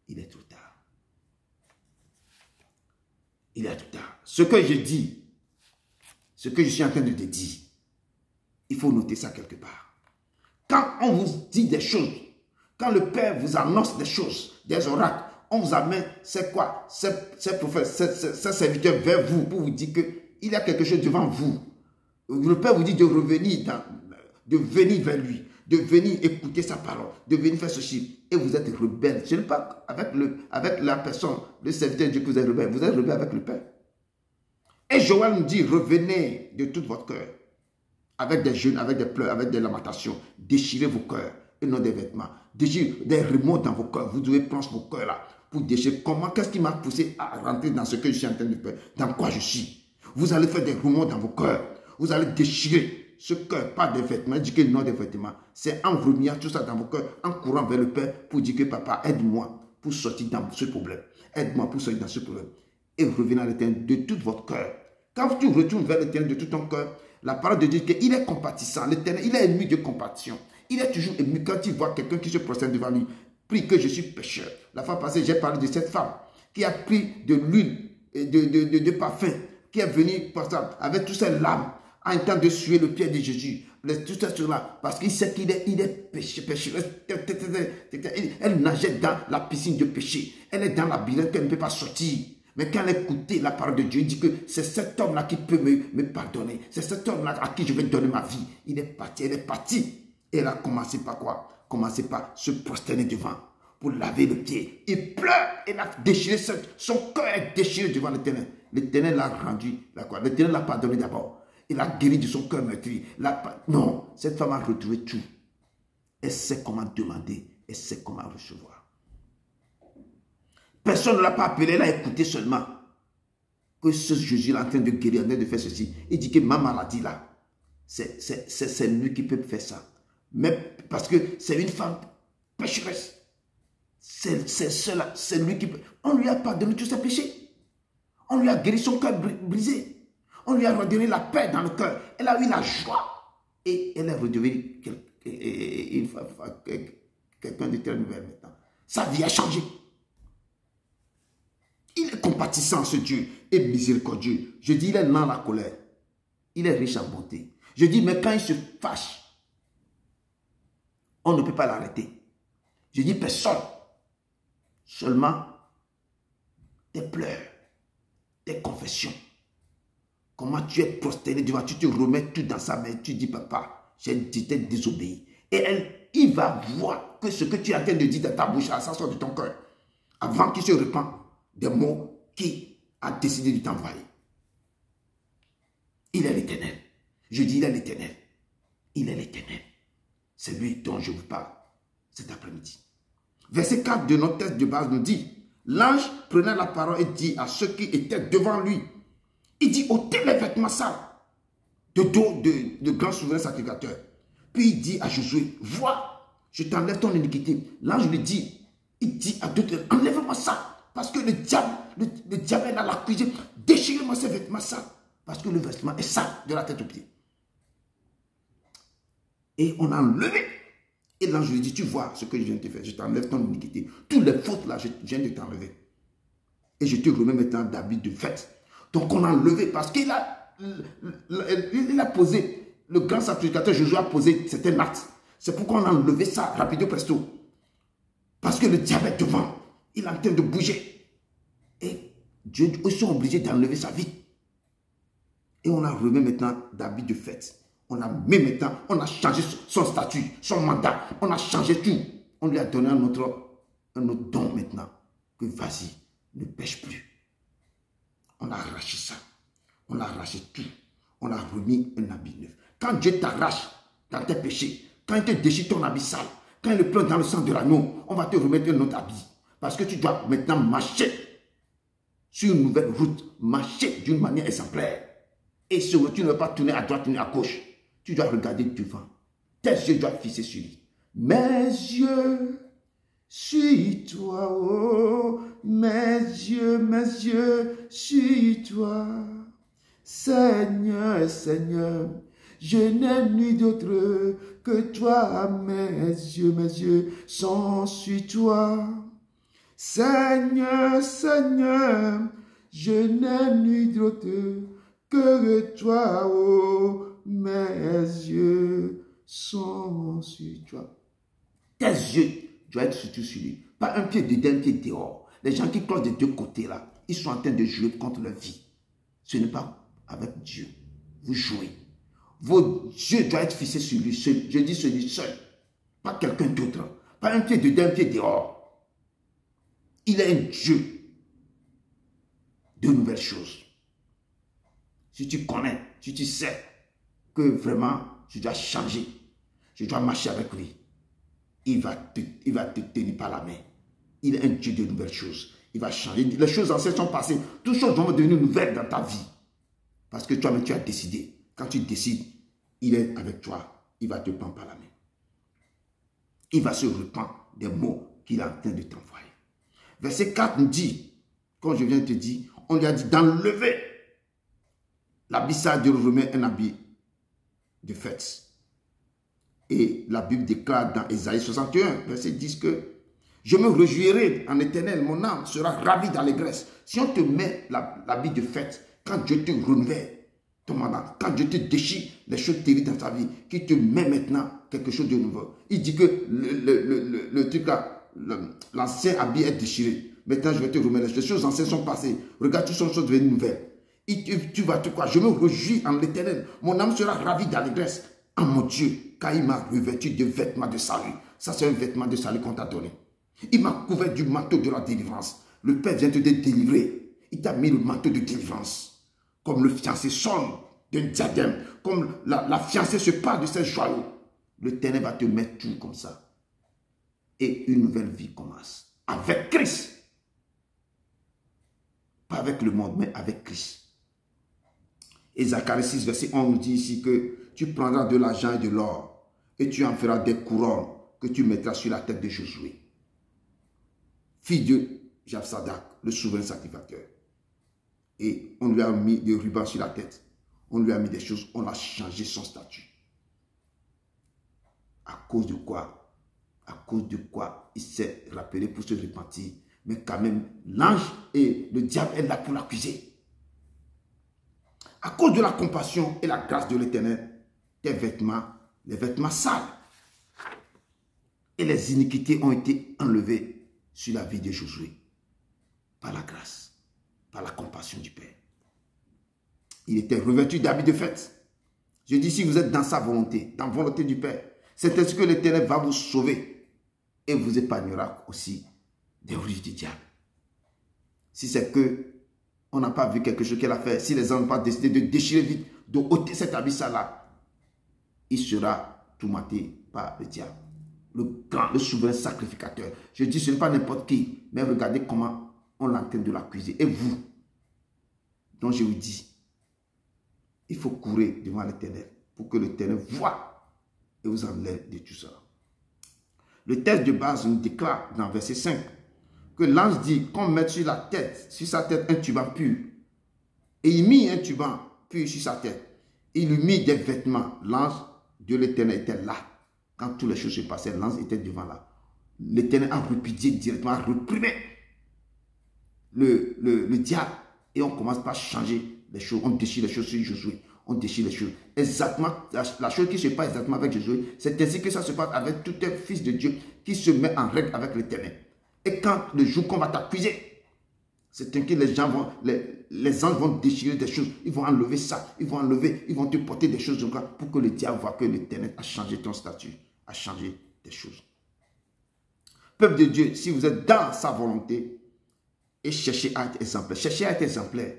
Il est trop tard. Il est trop tard. Ce que je dis, ce que je suis en train de te dire, il faut noter ça quelque part. Quand on vous dit des choses, quand le Père vous annonce des choses, des oracles, on vous amène, c'est quoi? Ces prophètes, ces serviteurs vers vous pour vous dire qu'il y a quelque chose devant vous. Le Père vous dit de revenir, de venir vers lui, de venir écouter sa parole, de venir faire ceci. Et vous êtes rebelle. Ce n'est pas avec la personne, le serviteur de Dieu que vous êtes rebelle. Vous êtes rebelle avec le Père. Et Joël nous dit, revenez de tout votre cœur. Avec des jeûnes, avec des pleurs, avec des lamentations. Déchirez vos cœurs et non des vêtements. Déchirez des remords dans vos cœurs. Vous devez prendre vos cœurs là pour déchirer. Qu'est-ce qui m'a poussé à rentrer dans ce que je suis en train de faire? Dans quoi je suis? Vous allez faire des remords dans vos cœurs. vous allez déchirer ce cœur, pas des vêtements, dit que non des vêtements. C'est en remuant tout ça dans vos cœurs, en courant vers le Père pour dire que papa, aide-moi pour sortir dans ce problème. Aide-moi pour sortir dans ce problème. Et revenez à l'Éternel de tout votre cœur. Quand tu retournes vers l'Éternel de tout ton cœur, la parole de Dieu dit qu'il est compatissant. L'Éternel, il est ému de compassion. Il est toujours ému quand il voit quelqu'un qui se prosterne devant lui. Prie que je suis pécheur. La fois passée, j'ai parlé de cette femme qui a pris de l'huile, de parfum, qui est venue avec toutes ses larmes, en train de suer le pied de Jésus. Tout ça sur là, parce qu'il sait qu'il est pécheur. Elle nageait dans la piscine de péché. Elle est dans la labyrinthe qu'elle ne peut pas sortir. Mais quand elle écoutait la parole de Dieu, il dit que c'est cet homme-là qui peut me pardonner. C'est cet homme-là à qui je vais donner ma vie. Il est parti, elle est partie. Et elle a commencé par quoi? Commencé par se prosterner devant pour laver le pied. Il pleure. Elle a déchiré, son cœur est déchiré devant l'Éternel. L'Éternel l'a rendu. L'Éternel l'a pardonné d'abord. Il a guéri de son cœur meurtri. Non, cette femme a retrouvé tout. Elle sait comment demander. Elle sait comment recevoir. Personne ne l'a pas appelé. Elle a écouté seulement que ce Jésus est en train de guérir, en train de faire ceci. Il dit que ma maladie là, c'est lui qui peut faire ça. Mais parce que c'est une femme pécheresse. C'est lui qui peut. On lui a pardonné tous ses péchés. On lui a guéri son cœur brisé. On lui a redonné la paix dans le cœur. Elle a eu la joie. Et elle est redevenue quelqu'un de très nouvel maintenant. Sa vie a changé. Il est compatissant, ce Dieu, et miséricordieux. Je dis, il est lent à la colère. Il est riche en bonté. Je dis, mais quand il se fâche, on ne peut pas l'arrêter. Je dis, personne. Seulement tes pleurs, tes confessions. Comment tu es prosterné devant, tu te remets tout dans sa main. Tu dis, papa, j'ai désobéi. Et il va voir que ce que tu es en train de dire dans ta bouche, ça sort de ton cœur. Avant qu'il se répand des mots qui a décidé de t'envoyer. Il est l'Éternel. Je dis, il est l'Éternel. Il est l'Éternel. C'est lui dont je vous parle cet après-midi. Verset 4 de notre texte de base nous dit, l'ange prenait la parole et dit à ceux qui étaient devant lui, il dit, ôtez les vêtements sales de dos de grand souverain sacrificateur. Puis il dit à Josué, vois, je t'enlève ton iniquité. L'ange lui dit, il dit à d'autres, enlève-moi ça. Parce que le diable est dans la cuisine. Déchirez-moi ces vêtements sales. Parce que le vêtement est sale de la tête aux pieds. Et on a enlevé. Et l'ange lui dit, tu vois ce que je viens de te faire. Je t'enlève ton iniquité. Toutes les fautes là, je viens de t'enlever. Et je te remets maintenant d'habits de fête. Donc on a enlevé parce qu'il a posé, le grand sacrificateur Josué a posé certains actes. C'est pourquoi on a enlevé ça rapido presto. Parce que le diable est devant. Il est en train de bouger. Et Dieu est aussi obligé d'enlever sa vie. Et on a remis maintenant d'habits de fête. On a mis maintenant, on a changé son statut, son mandat. On a changé tout. On lui a donné un autre don maintenant. Que vas-y, ne pêche plus. On a arraché ça. On a arraché tout. On a remis un habit neuf. Quand Dieu t'arrache dans tes péchés, quand il te déchire ton habit sale, quand il le plante dans le sang de l'agneau, on va te remettre un autre habit. Parce que tu dois maintenant marcher sur une nouvelle route, marcher d'une manière exemplaire. Et tu ne vas pas tourner à droite, tourner à gauche. Tu dois regarder devant. Tes yeux doivent fixer sur lui. Mes yeux sur toi, oh, mes yeux sur toi. Seigneur, Seigneur, je n'ai ni d'autre que toi. Mes yeux sont sur toi. Seigneur, Seigneur, je n'ai ni d'autre que toi, oh, mes yeux sont sur toi. Tes yeux doivent être surtout sur lui. Pas un pied dedans, un pied dehors. Les gens qui croisent des deux côtés là, ils sont en train de jouer contre leur vie. Ce n'est pas avec Dieu. Vous jouez. Vos yeux doivent être fixés sur lui seul. Je dis celui seul. Pas quelqu'un d'autre. Pas un pied dedans, un pied dehors. Il est un Dieu de nouvelles choses. Si tu connais, si tu sais que vraiment je dois changer, je dois marcher avec lui, il va te tenir par la main. Il est un Dieu de nouvelles choses. Il va changer. Les choses anciennes sont passées. Toutes choses vont devenir nouvelles dans ta vie. Parce que toi-même, tu as décidé quand tu décides, il est avec toi. Il va te prendre par la main. Il va se répandre des mots qu'il est en train de t'envoyer. Verset 4 nous dit, comme je viens de te dire, on lui a dit d'enlever l'habit sale de remettre un habit de fête. Et la Bible déclare dans Ésaïe 61, verset 10 que je me réjouirai en éternel, mon âme sera ravie d'allégresse. Si on te met l'habit de fête, quand Dieu te renouvelle ton mandat, quand Dieu te déchire les choses terribles dans ta vie, qu'il te met maintenant quelque chose de nouveau. Il dit que le truc là, l'ancien habit est déchiré. Maintenant, je vais te remettre. Les choses anciennes sont passées. Regarde, toutes sont choses devenues nouvelles. Et tu vas te quoi? Je me réjouis en l'éternel. Mon âme sera ravie d'allégresse en mon Dieu, car il m'a revêtu de vêtements de salut. Ça, c'est un vêtement de salut qu'on t'a donné. Il m'a couvert du manteau de la délivrance. Le Père vient te délivrer. Il t'a mis le manteau de délivrance. Comme le fiancé sonne d'un diadème. Comme la fiancée se parle de ses joyaux. L'Éternel va te mettre tout comme ça. Et une nouvelle vie commence. Avec Christ. Pas avec le monde, mais avec Christ. Et Zacharie 6, verset 11 nous dit ici que tu prendras de l'argent et de l'or et tu en feras des couronnes que tu mettras sur la tête de Josué, fille de Jabsadak, le souverain sacrificateur. Et on lui a mis des rubans sur la tête. On lui a mis des choses, on a changé son statut. À cause de quoi? À cause de quoi il s'est rappelé pour se repentir. Mais quand même, l'ange et le diable est là pour l'accuser. À cause de la compassion et la grâce de l'Éternel, tes vêtements, les vêtements sales et les iniquités ont été enlevées sur la vie de Josué. Par la grâce, par la compassion du Père. Il était revêtu d'habits de fête. Je dis, si vous êtes dans sa volonté, dans la volonté du Père, c'est ainsi que l'Éternel va vous sauver et vous épargnera aussi des ruses du diable. Si c'est que on n'a pas vu quelque chose qu'elle a fait, si les gens n'ont pas décidé de déchirer vite, de ôter cet habit-là, il sera tourmenté par le diable. Le souverain sacrificateur. Je dis, ce n'est pas n'importe qui, mais regardez comment on est en train de l'accuser. Et vous, donc je vous dis, il faut courir devant l'Éternel pour que l'Éternel voie et vous enlève de tout ça. Le texte de base nous déclare dans verset 5 que l'ange dit qu'on mette sur sa tête un turban pur. Et il mit un turban pur sur sa tête. Il lui mit des vêtements. L'ange de l'Éternel était là. Quand toutes les choses se passaient, l'ange était devant là. L'Éternel a répudié directement, a réprimé le diable. Et on commence par changer les choses. On déchire les choses sur Josué. On déchire les choses. Exactement, la chose qui se passe exactement avec Josué, c'est ainsi que ça se passe avec tout un fils de Dieu qui se met en règle avec l'Éternel. Et quand le jour qu'on va t'accuser, c'est ainsi que les anges vont déchirer des choses. Ils vont enlever ça. Ils vont enlever, ils vont te porter des choses pour que le diable voit que l'Éternel a changé ton statut, a changé des choses. Peuple de Dieu, si vous êtes dans sa volonté et cherchez à être exemplaire, cherchez à être exemplaire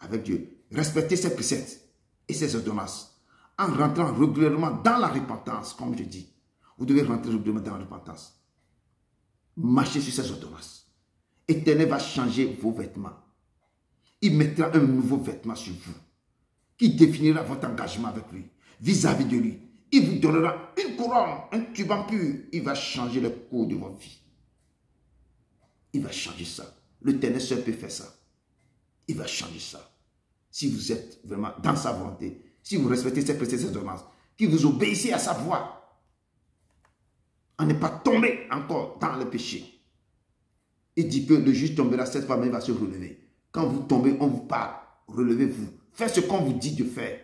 avec Dieu, respectez ses préceptes et ses ordonnances en rentrant régulièrement dans la repentance, comme je dis. Vous devez rentrer régulièrement dans la repentance. Marchez sur ces ordonnances. L'Éternel va changer vos vêtements. Il mettra un nouveau vêtement sur vous qui définira votre engagement avec lui, vis-à-vis de lui. Il vous donnera une couronne, un turban pur. Il va changer le cours de votre vie. Il va changer ça. L'Éternel seul peut faire ça. Il va changer ça. Si vous êtes vraiment dans sa volonté, si vous respectez ses préceptes et ses ordonnances, que vous obéissez à sa voix, on n'est pas tombé encore dans le péché. Il dit que le juge tombera cette fois, mais il va se relever. Quand vous tombez, on vous parle. Relevez-vous. Faites ce qu'on vous dit de faire.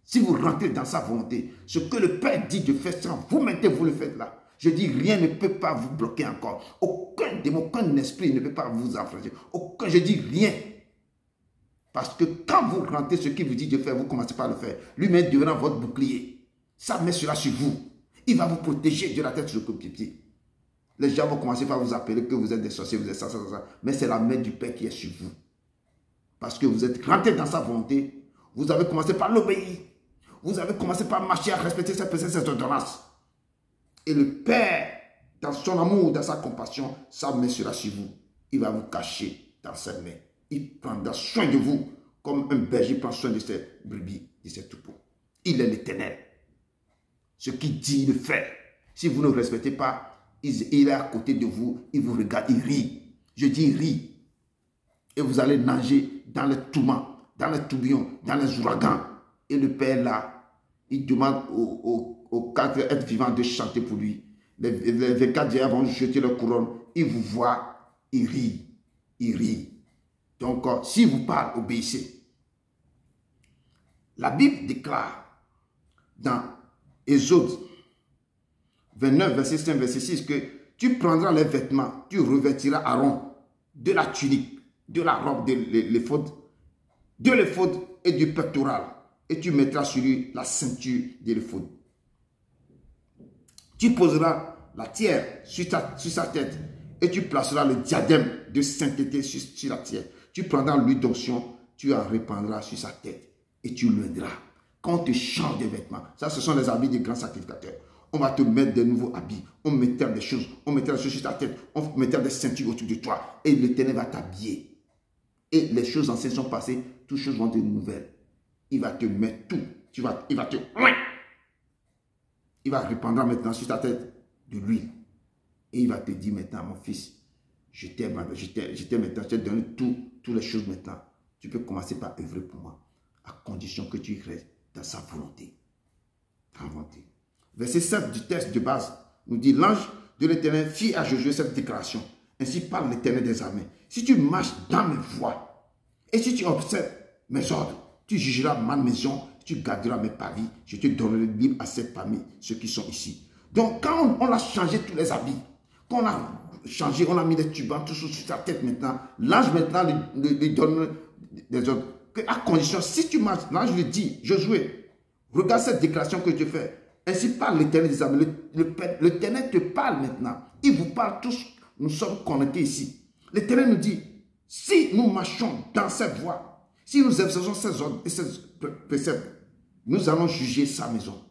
Si vous rentrez dans sa volonté, ce que le Père dit de faire, vous mettez, vous le faites là. Je dis, rien ne peut pas vous bloquer encore. Aucun démon, aucun esprit ne peut pas vous infliger. Aucun, je dis rien. Parce que quand vous rentrez ce qu'il vous dit de faire, vous commencez par le faire. Lui-même deviendra votre bouclier. Sa main sera sur vous. Il va vous protéger de la tête sur le pied. Les gens vont commencer par vous appeler que vous êtes des sorciers, vous êtes ça. Mais c'est la main du Père qui est sur vous. Parce que vous êtes rentré dans sa volonté. Vous avez commencé par l'obéir. Vous avez commencé par marcher à respecter ses préceptes, ses ordonnances. Et le Père, dans son amour, dans sa compassion, sa main sera sur vous. Il va vous cacher dans ses mains. Il prendra soin de vous comme un berger prend soin de ses brebis, de ses troupeaux. Il est l'Éternel. Ce qu'il dit, il le fait. Si vous ne le respectez pas, il est à côté de vous, il vous regarde, il rit. Je dis il rit. Et vous allez nager dans les tourments, dans les tourbillons, dans les ouragans. Et le Père là, il demande aux 4 êtres vivants de chanter pour lui. Les 24 dieux vont jeter leur couronne. Il vous voit, il rit. Il rit. Donc, si vous parlez, obéissez. La Bible déclare dans Exode 29, verset 5, verset 6 que tu prendras les vêtements, tu revêtiras Aaron de la tunique, de la robe, de l'éphod et du pectoral. Et tu mettras sur lui la ceinture de l'éphod. Tu poseras la tiare sur sa tête et tu placeras le diadème de sainteté sur la tiare. Tu prendras l'huile d'onction, tu en répandras sur sa tête et tu l'aideras. Quand on te change des vêtements, ça ce sont les habits des grands sacrificateurs. On va te mettre des nouveaux habits, on mettra des choses, on mettra des choses sur ta tête, on mettra des ceintures autour de toi et l'Éternel va t'habiller. Et les choses anciennes sont passées, toutes choses vont devenir nouvelles. Il va te mettre tout, il va répandre maintenant sur ta tête de l'huile. Et il va te dire maintenant, mon fils, je t'aime maintenant, je t'ai donné toutes les choses maintenant. Tu peux commencer par œuvrer pour moi, à condition que tu restes dans sa volonté. Verset 7 du texte de base nous dit, l'ange de l'Éternel fit à Josué cette déclaration. Ainsi parle l'Éternel des armées. Si tu marches dans mes voies et si tu observes mes ordres, tu jugeras ma maison, tu garderas mes pavis, je te donnerai libre à sept parmi ceux qui sont ici. Donc quand on a changé tous les habits, quand on a changé, on a mis des turbans, tout sur sa tête maintenant, l'ange maintenant lui donne des ordres. À condition, si tu marches, l'ange lui dit, Josué, regarde cette déclaration que je fais. Ainsi parle l'Éternel des armées. L'Éternel te parle maintenant. Il vous parle tous. Nous sommes connectés ici. L'Éternel nous dit, si nous marchons dans cette voie, si nous exerçons ces ordres et ces préceptes, nous allons juger sa maison.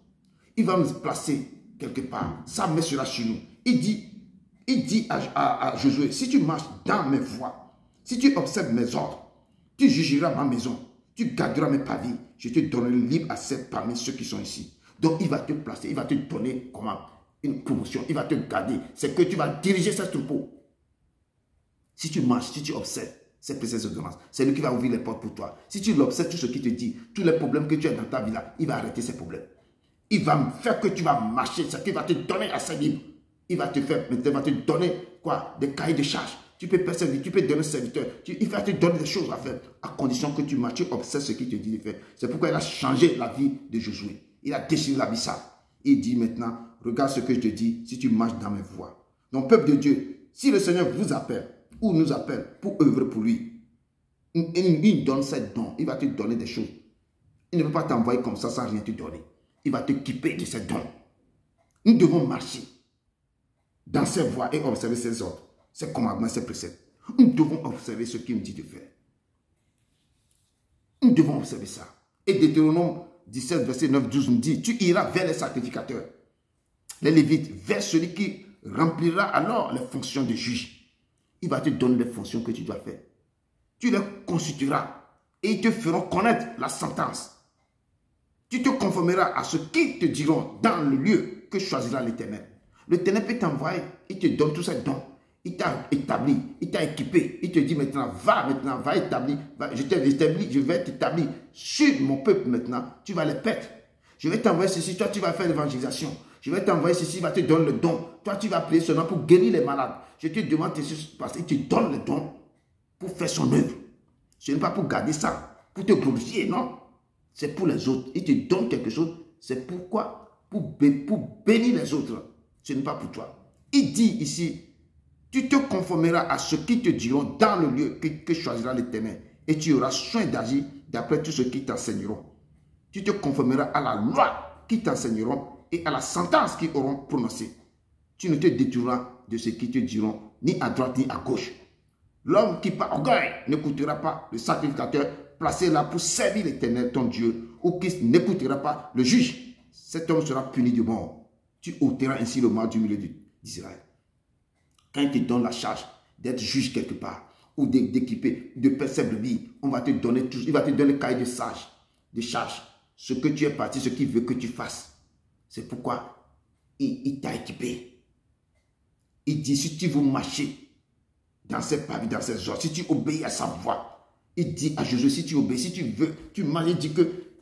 Il va nous placer quelque part. Sa main sera sur nous. Il dit à Josué, si tu marches dans mes voies, si tu observes mes ordres, tu jugeras ma maison, tu garderas mes pavis, je te donnerai libre à sept parmi ceux qui sont ici. Donc, il va te placer, il va te donner comment, une promotion, il va te garder. C'est que tu vas diriger ce troupeau. Si tu marches, si tu observes ces préceptes d'ordonnance, c'est lui qui va ouvrir les portes pour toi. Si tu l'observes, tout ce qu'il te dit, tous les problèmes que tu as dans ta vie là, il va arrêter ces problèmes. Il va faire que tu vas marcher, c'est qu'il va te donner assez libre. Il va te faire, il va te donner quoi? Des cahiers de charges. Tu peux persévérer, tu peux donner serviteur. Il va te donner des choses à faire, à condition que tu marches, tu observes ce qu'il te dit de faire. C'est pourquoi il a changé la vie de Josué. Il a déchiré l'abyssal. Il dit maintenant, regarde ce que je te dis, si tu marches dans mes voies. Donc, peuple de Dieu, si le Seigneur vous appelle, ou nous appelle pour œuvrer pour lui, il donne ses dons, il va te donner des choses. Il ne peut pas t'envoyer comme ça sans rien te donner. Il va t'équiper de ses dons. Nous devons marcher dans ses voies et observer ses ordres, ses commandements, ses préceptes. Nous devons observer ce qu'il nous dit de faire. Nous devons observer ça. Et Deutéronome 17, verset 9-12 nous dit, tu iras vers les sacrificateurs, les Lévites, vers celui qui remplira alors les fonctions de juge. Il va te donner les fonctions que tu dois faire. Tu les constitueras et ils te feront connaître la sentence. Tu te conformeras à ce qu'ils te diront dans le lieu que choisira l'Éternel. L'Éternel peut t'envoyer, il te donne tous ses dons. Il t'a établi, il t'a équipé. Il te dit maintenant, va établir. Je t'ai établi, je vais t'établir sur mon peuple maintenant. Tu vas les perdre. Je vais t'envoyer ceci, toi tu vas faire l'évangélisation. Je vais t'envoyer ceci, il va te donner le don. Toi tu vas prier seulement pour guérir les malades. Je te demande ceci parce qu'il te donne le don pour faire son œuvre. Ce n'est pas pour garder ça, pour te glorifier, non. C'est pour les autres. Il te donne quelque chose. C'est pourquoi? Pour bénir les autres. Ce n'est pas pour toi. Il dit ici, tu te conformeras à ce qu'ils te diront dans le lieu que choisira l'Éternel. Et tu auras soin d'agir d'après tout ce qu'ils t'enseigneront. Tu te conformeras à la loi qu'ils t'enseigneront et à la sentence qu'ils auront prononcée. Tu ne te détourneras de ce qu'ils te diront, ni à droite ni à gauche. L'homme qui par orgueil n'écoutera pas le sacrificateur placé là pour servir l'Éternel ton Dieu, ou qui n'écoutera pas le juge, cet homme sera puni de mort. Tu ôteras ainsi le mal du milieu d'Israël. Quand il te donne la charge d'être juge quelque part, ou d'équiper, de paix ses brebis. On va te donner tout. Il va te donner le cahier de charge. Ce que tu es parti, ce qu'il veut que tu fasses. C'est pourquoi il t'a équipé. Il dit, si tu veux marcher dans ses pavis, dans ses ordres, si tu obéis à sa voix, il dit à Josué, si tu obéis, si tu veux, tu marches,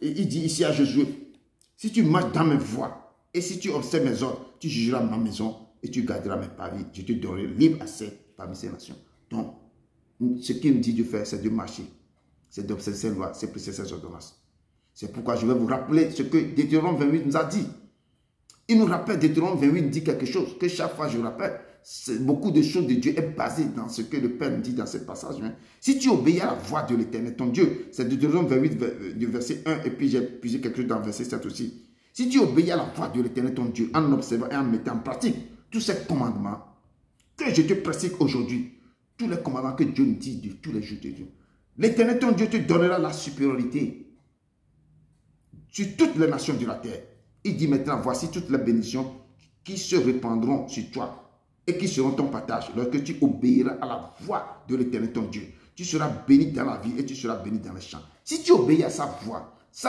il dit ici à Josué, si tu marches dans mes voies, et si tu observes mes ordres, tu jugeras ma maison et tu garderas mes pavis. Je te donnerai libre accès parmi ces nations. Donc, ce qu'il me dit de faire, c'est de marcher. C'est d'observer ses lois, c'est préciser ses ordonnances. C'est pourquoi je vais vous rappeler ce que Deutéronome 28 nous a dit. Il nous rappelle, Deutéronome 28 dit quelque chose, que chaque fois je rappelle, beaucoup de choses de Dieu est basé dans ce que le Père nous dit dans ce passage. Si tu obéis à la voix de l'Éternel, ton Dieu, c'est Deutéronome 28 du verset 1, et puis j'ai puisé quelque chose dans le verset 7 aussi. Si tu obéis à la voix de l'Éternel, ton Dieu, en observant et en mettant en pratique tous ces commandements que je te pratique aujourd'hui, tous les commandements que Dieu nous dit de tous les jours de Dieu, l'Éternel, ton Dieu, te donnera la supériorité sur toutes les nations de la terre. Il dit maintenant, voici toutes les bénédictions qui se répandront sur toi et qui seront ton partage lorsque tu obéiras à la voix de l'Éternel, ton Dieu. Tu seras béni dans la vie et tu seras béni dans les champs. Si tu obéis à sa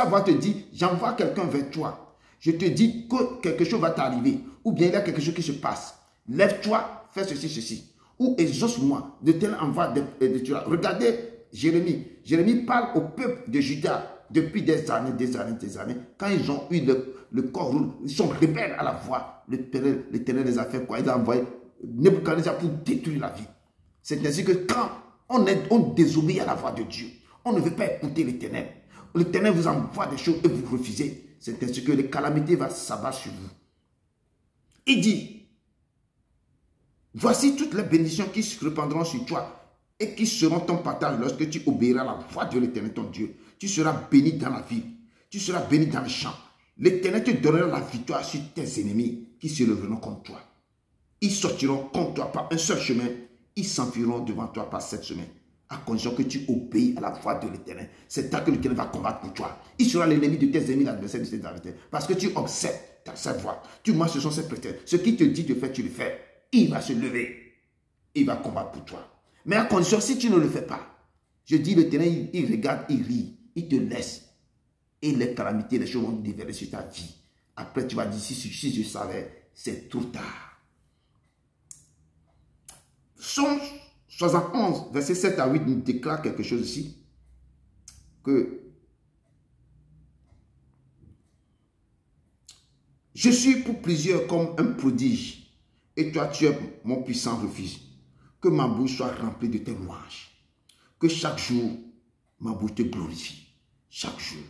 voix te dit, j'envoie quelqu'un vers toi. Je te dis que quelque chose va t'arriver, ou bien il y a quelque chose qui se passe. Lève-toi, fais ceci, ceci. Ou exauce-moi de tel envoi de Dieu. Regardez Jérémie. Jérémie parle au peuple de Juda depuis des années. Quand ils ont eu le corps rouge, ils sont rebelles à la voix. L'Éternel les a fait quoi? Il a envoyé Nebuchadnezzar pour détruire la vie. C'est ainsi que quand on désobéit à la voix de Dieu, on ne veut pas écouter l'Éternel. L'Éternel vous envoie des choses et vous refusez. C'est ainsi que les calamités vont s'abattre sur vous. Il dit, voici toutes les bénédictions qui se répandront sur toi et qui seront ton partage lorsque tu obéiras à la voix de l'Éternel, ton Dieu. Tu seras béni dans la ville, tu seras béni dans les champs. L'Éternel te donnera la victoire sur tes ennemis qui se lèveront contre toi. Ils sortiront contre toi par un seul chemin, ils s'enfuiront devant toi par 7 chemins. À condition que tu obéis à la voix de l'Éternel. C'est là que l'Éternel va combattre pour toi. Il sera l'ennemi de tes ennemis, l'adversaire de tes adversaires. Parce que tu observes sa voix. Tu marches sur ses prétextes. Ce qu'il te dit de faire, tu le fais. Il va se lever. Il va combattre pour toi. Mais à condition, si tu ne le fais pas, je dis l'Éternel, il regarde, il rit, il te laisse. Et les calamités, les choses vont déverser sur ta vie. Après, tu vas dire, si je savais, c'est trop tard. Psaume 71, verset 7 à 8 nous déclare quelque chose ici. Que je suis pour plusieurs comme un prodige. Et toi, tu es mon puissant refuge. Que ma bouche soit remplie de tes louanges. Que chaque jour, ma bouche te glorifie. Chaque jour.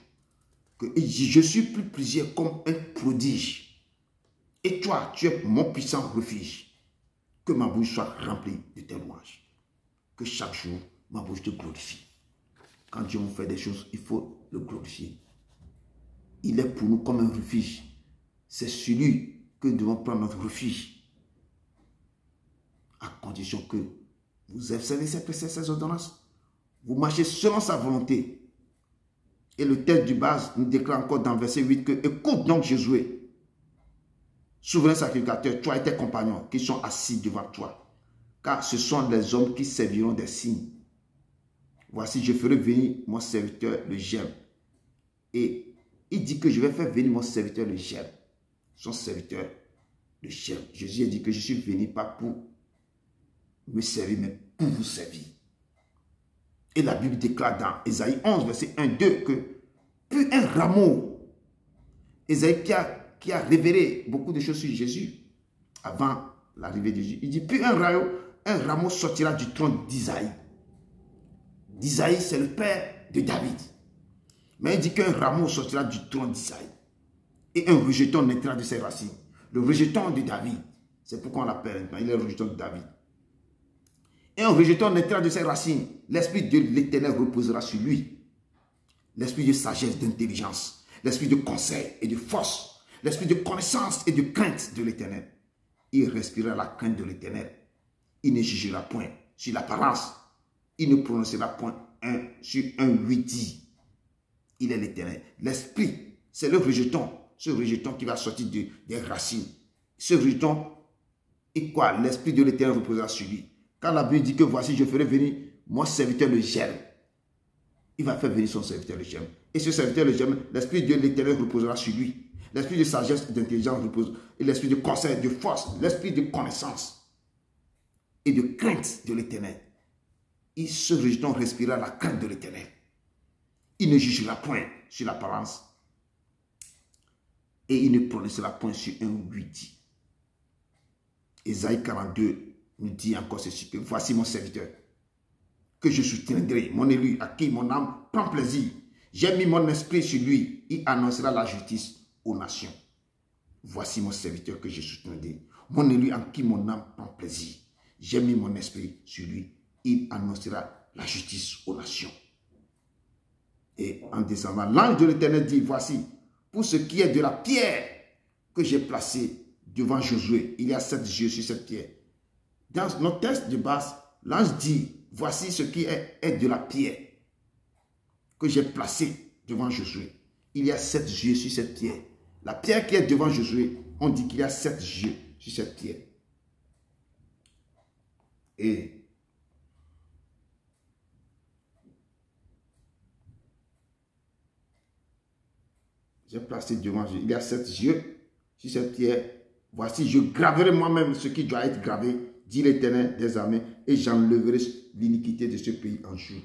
Que je suis pour plusieurs comme un prodige. Et toi, tu es mon puissant refuge. Que ma bouche soit remplie de tes louanges. Que chaque jour, ma bouche te glorifie. Quand Dieu nous fait des choses, il faut le glorifier. Il est pour nous comme un refuge. C'est celui que nous devons prendre notre refuge. À condition que vous observez ces ordonnances. Vous marchez selon sa volonté. Et le texte du base nous déclare encore dans verset 8 que écoute donc Josué, souverain sacrificateur, toi et tes compagnons qui sont assis devant toi. Car ce sont les hommes qui serviront des signes. Voici, je ferai venir mon serviteur le Gem. Et il dit que je vais faire venir mon serviteur le Gem. Son serviteur le Gem. Jésus a dit que je suis venu pas pour me servir, mais pour vous servir. Et la Bible déclare dans Ésaïe 11, verset 1-2 que plus un rameau, Ésaïe qui a révélé beaucoup de choses sur Jésus avant l'arrivée de Jésus, il dit plus un rameau sortira du trône d'Isaïe. D'Isaïe, c'est le père de David. Mais il dit qu'un rameau sortira du trône d'Isaïe. Et un rejeton naîtra de ses racines. Le rejeton de David, c'est pourquoi on l'appelle, il est le rejeton de David. Et un rejeton naîtra de ses racines. L'esprit de l'Éternel reposera sur lui. L'esprit de sagesse, d'intelligence. L'esprit de conseil et de force. L'esprit de connaissance et de crainte de l'Éternel. Il respirera la crainte de l'Éternel. Il ne jugera point sur l'apparence. Il ne prononcera point sur un lui dit. Il est l'Éternel. L'esprit, c'est le rejeton. Ce rejeton qui va sortir des racines. Ce rejeton, et quoi? L'esprit de l'Éternel reposera sur lui. Quand la Bible dit que voici, je ferai venir mon serviteur le germe. Il va faire venir son serviteur le germe. Et ce serviteur le germe, l'Esprit de Dieu l'Éternel reposera sur lui. L'esprit de sagesse, d'intelligence repose. Et l'esprit de conseil, de force, l'esprit de connaissance et de crainte de l'Éternel. Il se réjouit, respirera la crainte de l'Éternel. Il ne jugera point sur l'apparence. Et il ne prononcera point sur un oui dit. Ésaïe 42 nous dit encore ceci, que voici mon serviteur, que je soutiendrai, mon élu, à qui mon âme prend plaisir. J'ai mis mon esprit sur lui, il annoncera la justice aux nations. Voici mon serviteur que je soutiendrai, mon élu en qui mon âme prend plaisir. J'ai mis mon esprit sur lui, il annoncera la justice aux nations. Et en descendant, l'ange de l'Éternel dit, voici, pour ce qui est de la pierre que j'ai placée devant Josué, il y a 7 yeux sur cette pierre. Dans notre texte de base, l'ange dit, voici ce qui est de la pierre que j'ai placée devant Josué. Il y a 7 yeux sur cette pierre. La pierre qui est devant Josué, on dit qu'il y a 7 yeux sur cette pierre. Et j'ai placé devant Josué, il y a 7 yeux sur cette pierre. Voici, je graverai moi-même ce qui doit être gravé, dit l'Éternel des armées, et j'enlèverai l'iniquité de ce pays en jour.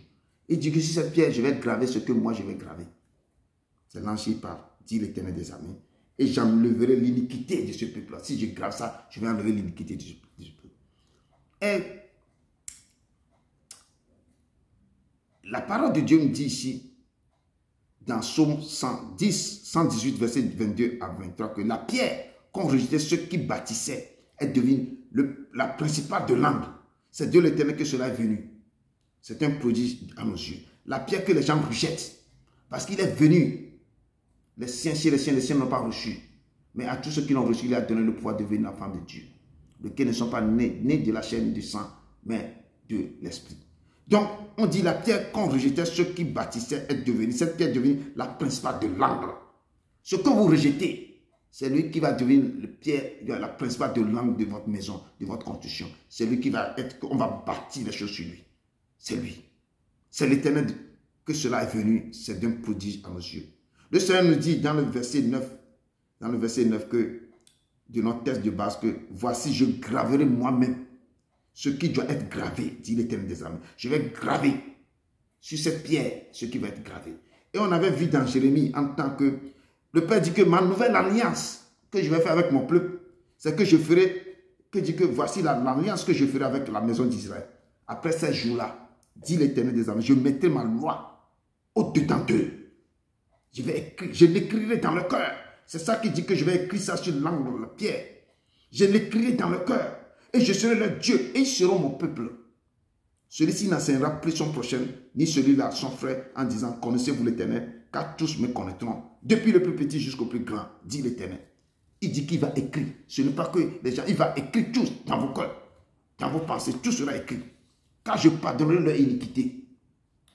Il dit que sur cette pierre, je vais graver ce que moi je vais graver. C'est l'ange qui parle, dit l'Éternel des armées. Et j'enlèverai l'iniquité de ce peuple-là. Si je grave ça, je vais enlever l'iniquité de ce peuple. Et la parole de Dieu me dit ici, dans Psaume 118, verset 22 à 23, que la pierre qu'ont rejeté ceux qui bâtissaient est devenue la principale de l'angle. C'est de l'Éternel que cela est venu. C'est un prodige à nos yeux. La pierre que les gens rejettent, parce qu'il est venu. Les siens n'ont pas reçu. Mais à tous ceux qui l'ont reçu, il a donné le pouvoir de devenir enfants de Dieu. Lesquels ne sont pas nés de la chair ni du sang, mais de l'esprit. Donc, on dit la pierre qu'on rejetait, ceux qui bâtissaient est devenue. Cette pierre est devenue la principale de l'angle. Ce que vous rejetez, c'est lui qui va devenir la principale de l'angle de votre maison, de votre construction. C'est lui qui va être, on va bâtir les choses sur lui. C'est lui. C'est l'Éternel que cela est venu. C'est d'un prodige à nos yeux. Le Seigneur nous dit dans le verset 9, que, de notre texte de base, que voici, je graverai moi-même ce qui doit être gravé, dit l'Éternel des armées. Je vais graver sur cette pierre ce qui va être gravé. Et on avait vu dans Jérémie en tant que le Père dit que ma nouvelle alliance que je vais faire avec mon peuple, c'est que je ferai, que dit que voici l'alliance que je ferai avec la maison d'Israël. Après ces jours-là, dit l'Éternel des armées, je mettrai ma loi au-dedans d'eux. Je l'écrirai dans le cœur. C'est ça qui dit que je vais écrire ça sur l'angle de la pierre. Je l'écrirai dans le cœur. Et je serai leur Dieu. Et ils seront mon peuple. Celui-ci n'enseignera plus son prochain, ni celui-là son frère, en disant, connaissez-vous l'Éternel, car tous me connaîtront. Depuis le plus petit jusqu'au plus grand, dit l'Éternel. Il dit qu'il va écrire. Ce n'est pas que les gens, il va écrire tout dans vos cœurs, dans vos pensées, tout sera écrit. Car je pardonnerai leur iniquité.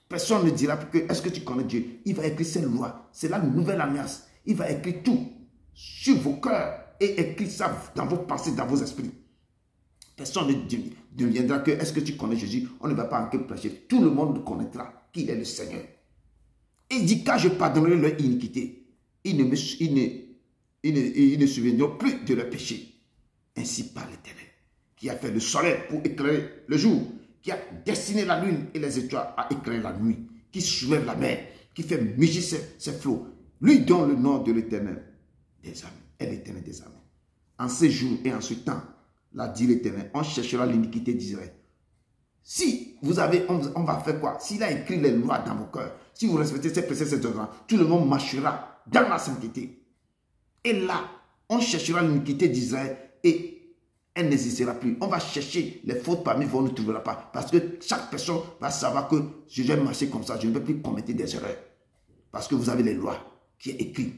Personne ne dira que est-ce que tu connais Dieu? Il va écrire ses lois. C'est la nouvelle alliance. Il va écrire tout sur vos cœurs et écrire ça dans vos pensées, dans vos esprits. Personne ne viendra que est-ce que tu connais Jésus? On ne va pas encore prêcher. Tout le monde connaîtra qu'il est le Seigneur. Et il dit car je pardonnerai leur iniquité. Ils ne se souviendront plus de leur péché. Ainsi parle l'Éternel, qui a fait le soleil pour éclairer le jour, qui a destiné la lune et les étoiles à éclairer la nuit, qui soulève la mer, qui fait mugir ses flots. Lui dont le nom de l'Éternel des armées est l'Éternel des armées. En ces jours et en ce temps, l'a dit l'Éternel, on cherchera l'iniquité d'Israël. Si vous avez, on va faire quoi? S'il a écrit les lois dans vos cœurs, si vous respectez ces préceptes, ces ordres, tout le monde marchera dans la sainteté. Et là, on cherchera l'iniquité d'Israël et elle n'existera plus. On va chercher les fautes parmi vous, on ne trouvera pas. Parce que chaque personne va savoir que je vais marcher comme ça, je ne vais plus commettre des erreurs. Parce que vous avez les lois qui est écrit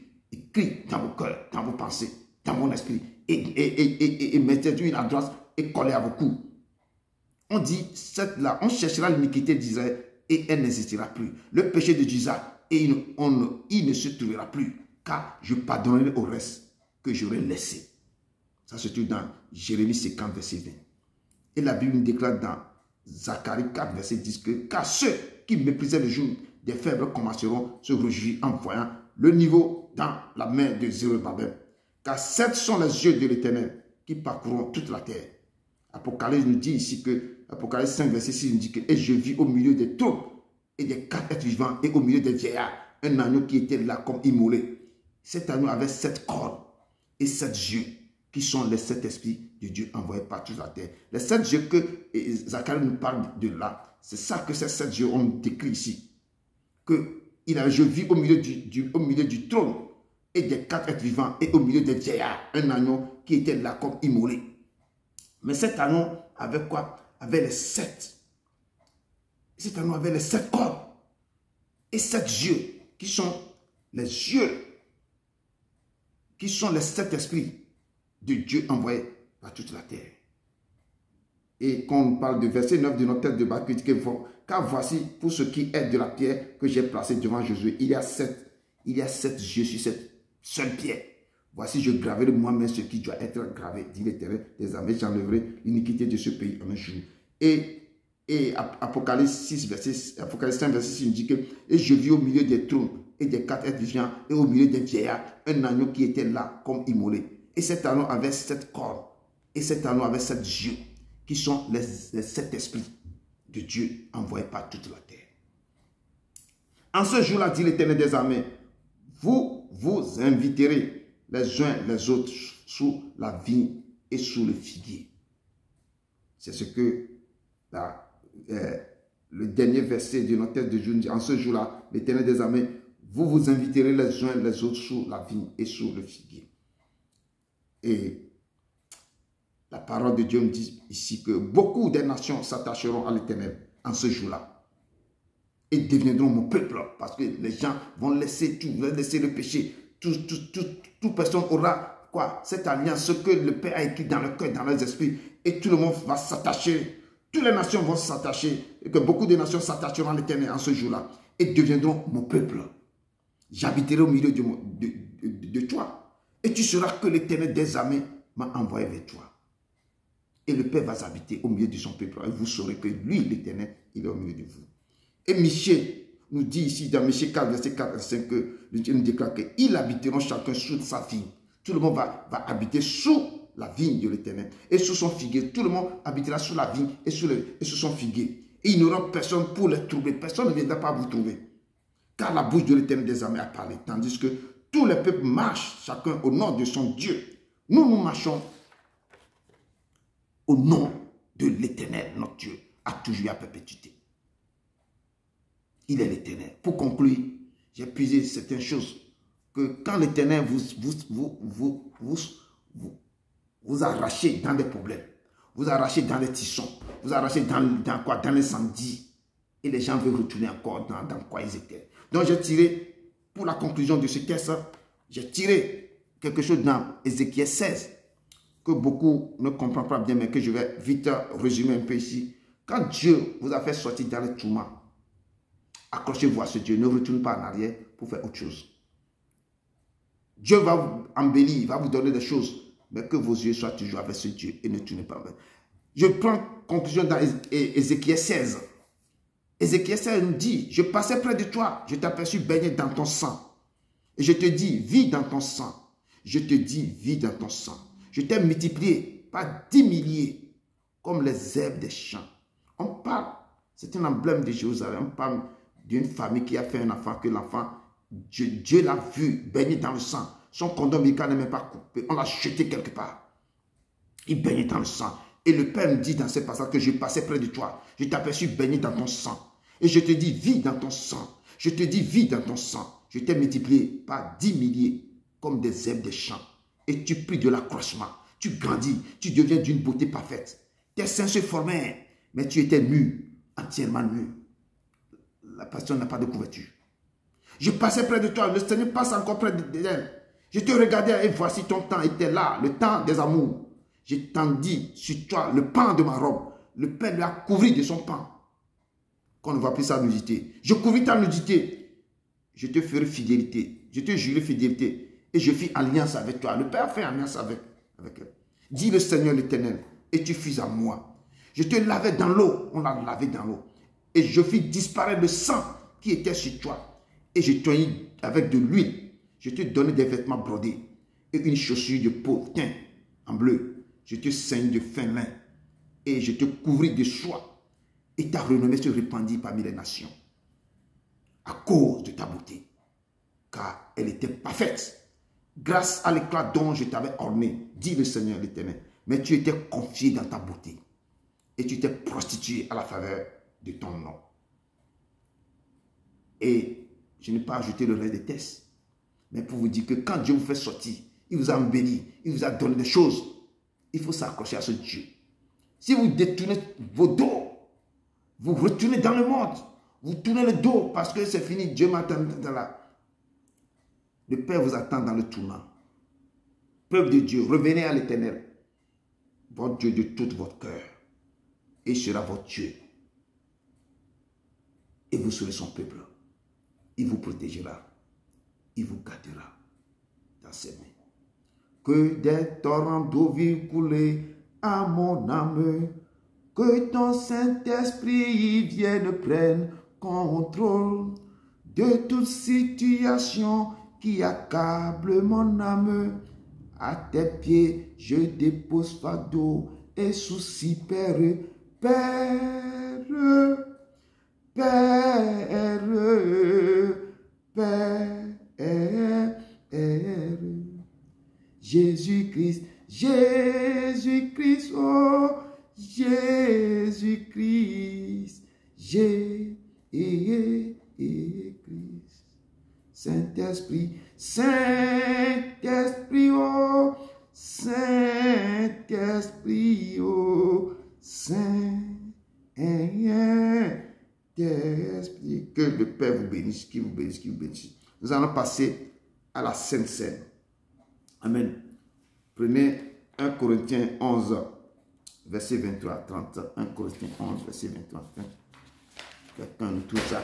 dans vos cœurs, dans vos pensées, dans mon esprit. Et mettez une adresse et collez à vos coups. On dit, là, on cherchera l'iniquité d'Israël et elle n'existera plus. Le péché de Juda, il ne se trouvera plus. Car je pardonnerai au reste que j'aurai laissé. Ça se trouve dans Jérémie 50, verset 20. Et la Bible déclare dans Zacharie 4, verset 10, que car ceux qui méprisaient le jour des faibles commenceront se réjouir en voyant le niveau dans la main de Zérubabel. Car sept sont les yeux de l'Éternel qui parcourront toute la terre. Apocalypse nous dit ici que, Apocalypse 5, verset 6 nous dit que, et je vis au milieu des trônes et des quatre êtres vivants et au milieu des vieillards, un agneau qui était là comme immolé. Cet agneau avait 7 cornes et 7 yeux, qui sont les 7 esprits de Dieu envoyés par toute la terre. Les 7 yeux que Zacharie nous parle de là, c'est ça que ces 7 yeux ont décrit ici. Que je vis au milieu du trône et des 4 êtres vivants et au milieu des vieillards, un agneau qui était là comme immolé. Mais cet agneau avait quoi? Avait les 7. Cet agneau avait les 7 cornes et 7 yeux, qui sont les yeux, qui sont les 7 esprits de Dieu envoyés par toute la terre. Et quand on parle de verset 9 de notre tête de Bâcle, car voici pour ce qui est de la pierre que j'ai placée devant Josué, il y a 7 yeux sur cette seule pierre. Voici, je graverai moi-même ce qui doit être gravé, dit l'Éternel des armées, j'enlèverai l'iniquité de ce pays en un jour. Et Apocalypse 5, verset 6, il dit que, et je vis au milieu des trônes et des 4 êtres vivants et au milieu des vieillards, un agneau qui était là comme immolé. Et cet agneau avait 7 cornes et cet agneau avait 7 yeux, qui sont les 7 esprits de Dieu envoyés par toute la terre. En ce jour-là, dit l'Éternel des armées, vous vous inviterez les uns les autres sous la vigne et sous le figuier. C'est ce que le dernier verset de notre texte de jour dit. En ce jour-là, l'Éternel des armées, vous vous inviterez les uns les autres sous la vigne et sous le figuier. Et la parole de Dieu me dit ici que beaucoup des nations s'attacheront à l'Éternel en ce jour-là et deviendront mon peuple, parce que les gens vont laisser tout, vont laisser le péché. Toute personne aura quoi? Cette alliance, ce que le Père a écrit dans le cœur, dans les esprits, et tout le monde va s'attacher. Toutes les nations vont s'attacher, et que beaucoup de nations s'attacheront à l'Éternel en ce jour-là et deviendront mon peuple. J'habiterai au milieu de toi, et tu sauras que l'Éternel des armées m'a envoyé vers toi. Et le Père va habiter au milieu de son peuple, et vous saurez que lui, l'Éternel, il est au milieu de vous. Et Michée nous dit ici dans Michée 4, verset 4 et 5, que Dieu nous déclare qu'ils habiteront chacun sous sa vigne. Tout le monde va habiter sous la vigne de l'Éternel et sous son figuier. Tout le monde habitera sous la vigne et sous son figuier. Et il n'y aura personne pour les trouver. Personne ne viendra pas vous trouver. Car la bouche de l'Éternel des armées a parlé. Tandis que tous les peuples marchent chacun au nom de son Dieu. Nous marchons au nom de l'Éternel, notre Dieu, à toujours et à perpétuité. Il est l'Éternel. Pour conclure, j'ai puisé certaines choses que quand l'Éternel vous arrachez dans des problèmes, vous arrachez dans les tissons, vous arrachez dans quoi? Dans l'incendie. Et les gens veulent retourner encore dans quoi ils étaient. Donc j'ai tiré, pour la conclusion de ce texte, j'ai tiré quelque chose dans Ézéchiel 16, que beaucoup ne comprennent pas bien, mais que je vais vite résumer un peu ici. Quand Dieu vous a fait sortir dans les tourments, accrochez-vous à ce Dieu, ne retournez pas en arrière pour faire autre chose. Dieu va vous embellir, va vous donner des choses, mais que vos yeux soient toujours avec ce Dieu et ne tournez pas vers. Je prends conclusion dans Ézéchiel 16. Ézéchiel 16 nous dit, je passais près de toi, je t'aperçus baigné dans ton sang. Et je te dis, vis dans ton sang. Je te dis, vis dans ton sang. Je t'ai multiplié par 10 milliers, comme les herbes des champs. On parle, c'est un emblème de Jérusalem, on parle d'une famille qui a fait un enfant, que l'enfant, Dieu l'a vu baigner dans le sang. Son cordon ombilical n'est même pas coupé, on l'a jeté quelque part. Il baignait dans le sang. Et le Père nous dit dans ce passage que je passais près de toi. Je t'aperçus baigner dans ton sang. Et je te dis, vis dans ton sang. Je te dis, vis dans ton sang. Je t'ai multiplié par 10 milliers comme des herbes des champs. Et tu pris de l'accroissement. Tu grandis. Tu deviens d'une beauté parfaite. Tes seins se formèrent. Mais tu étais nu, entièrement nu. La personne n'a pas de couverture. Je passais près de toi. Le Seigneur passe encore près d'elle. Je te regardais et voici ton temps était là. Le temps des amours. J'ai tendu sur toi le pan de ma robe. Le Père lui a couvert de son pan. Qu'on ne va plus sa nudité. Je couvris ta nudité. Je te ferai fidélité. Je te jurerai fidélité. Et je fis alliance avec toi. Le Père fait alliance avec elle. Dis le Seigneur l'Éternel. Et tu fus à moi. Je te lavais dans l'eau. On l'a lavé dans l'eau. Et je fis disparaître le sang qui était sur toi. Et je t'oignis avec de l'huile. Je te donnai des vêtements brodés et une chaussure de peau teint en bleu. Je te ceigne de fin lin et je te couvris de soie. Et ta renommée se répandit parmi les nations à cause de ta beauté, car elle était parfaite. Grâce à l'éclat dont je t'avais orné, dit le Seigneur l'Éternel. Mais tu étais confié dans ta beauté et tu t'es prostitué à la faveur de ton nom. Et je n'ai pas ajouté le reste des tests, mais pour vous dire que quand Dieu vous fait sortir, il vous a béni, il vous a donné des choses. Il faut s'accrocher à ce Dieu. Si vous détournez vos dos, vous retournez dans le monde, vous tournez le dos parce que c'est fini, Dieu m'attend là. Le Père vous attend dans le tournant. Peuple de Dieu, revenez à l'Éternel, votre Dieu de tout votre cœur, et il sera votre Dieu. Et vous serez son peuple. Il vous protégera, il vous gardera dans ses mains. Que des torrents d'eau vive couler à mon âme, que ton Saint-Esprit vienne prendre contrôle de toute situation qui accable mon âme. À tes pieds, je dépose fardeau et souci, Père, Père, Père, Père, Jésus-Christ, Jésus-Christ, oh, Jésus-Christ, Jésus-Christ, Saint-Esprit, Saint-Esprit, oh, Saint-Esprit, oh, Saint-Esprit, que le Père vous bénisse, qu'il vous bénisse, qu'il vous bénisse. Nous allons passer à la Sainte Seine. Amen. Prenez 1 Corinthiens 11, verset 23 à 30. 1 Corinthiens 11, verset 23 à 30. Quelqu'un nous tout ça.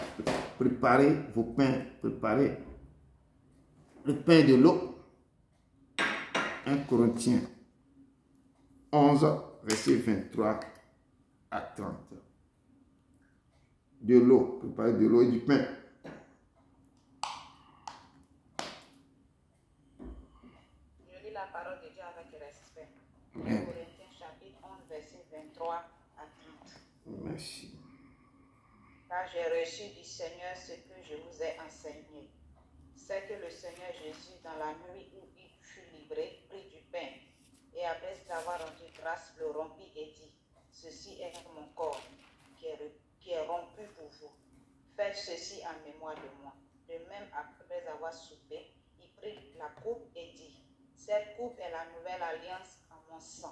Préparez vos pains. Préparez le pain et de l'eau. 1 Corinthiens 11, verset 23 à 30. De l'eau. Préparez de l'eau et du pain. La parole de Dieu avec respect. Amen. Corinthiens chapitre 11, verset 23 à 30. Merci. Car j'ai reçu du Seigneur ce que je vous ai enseigné. C'est que le Seigneur Jésus, dans la nuit où il fut livré, prit du pain, et après avoir rendu grâce, le rompit et dit, ceci est mon corps qui est rompu pour vous. Faites ceci en mémoire de moi. De même, après avoir soupé, il prit la coupe et dit, cette coupe est la nouvelle alliance en mon sang.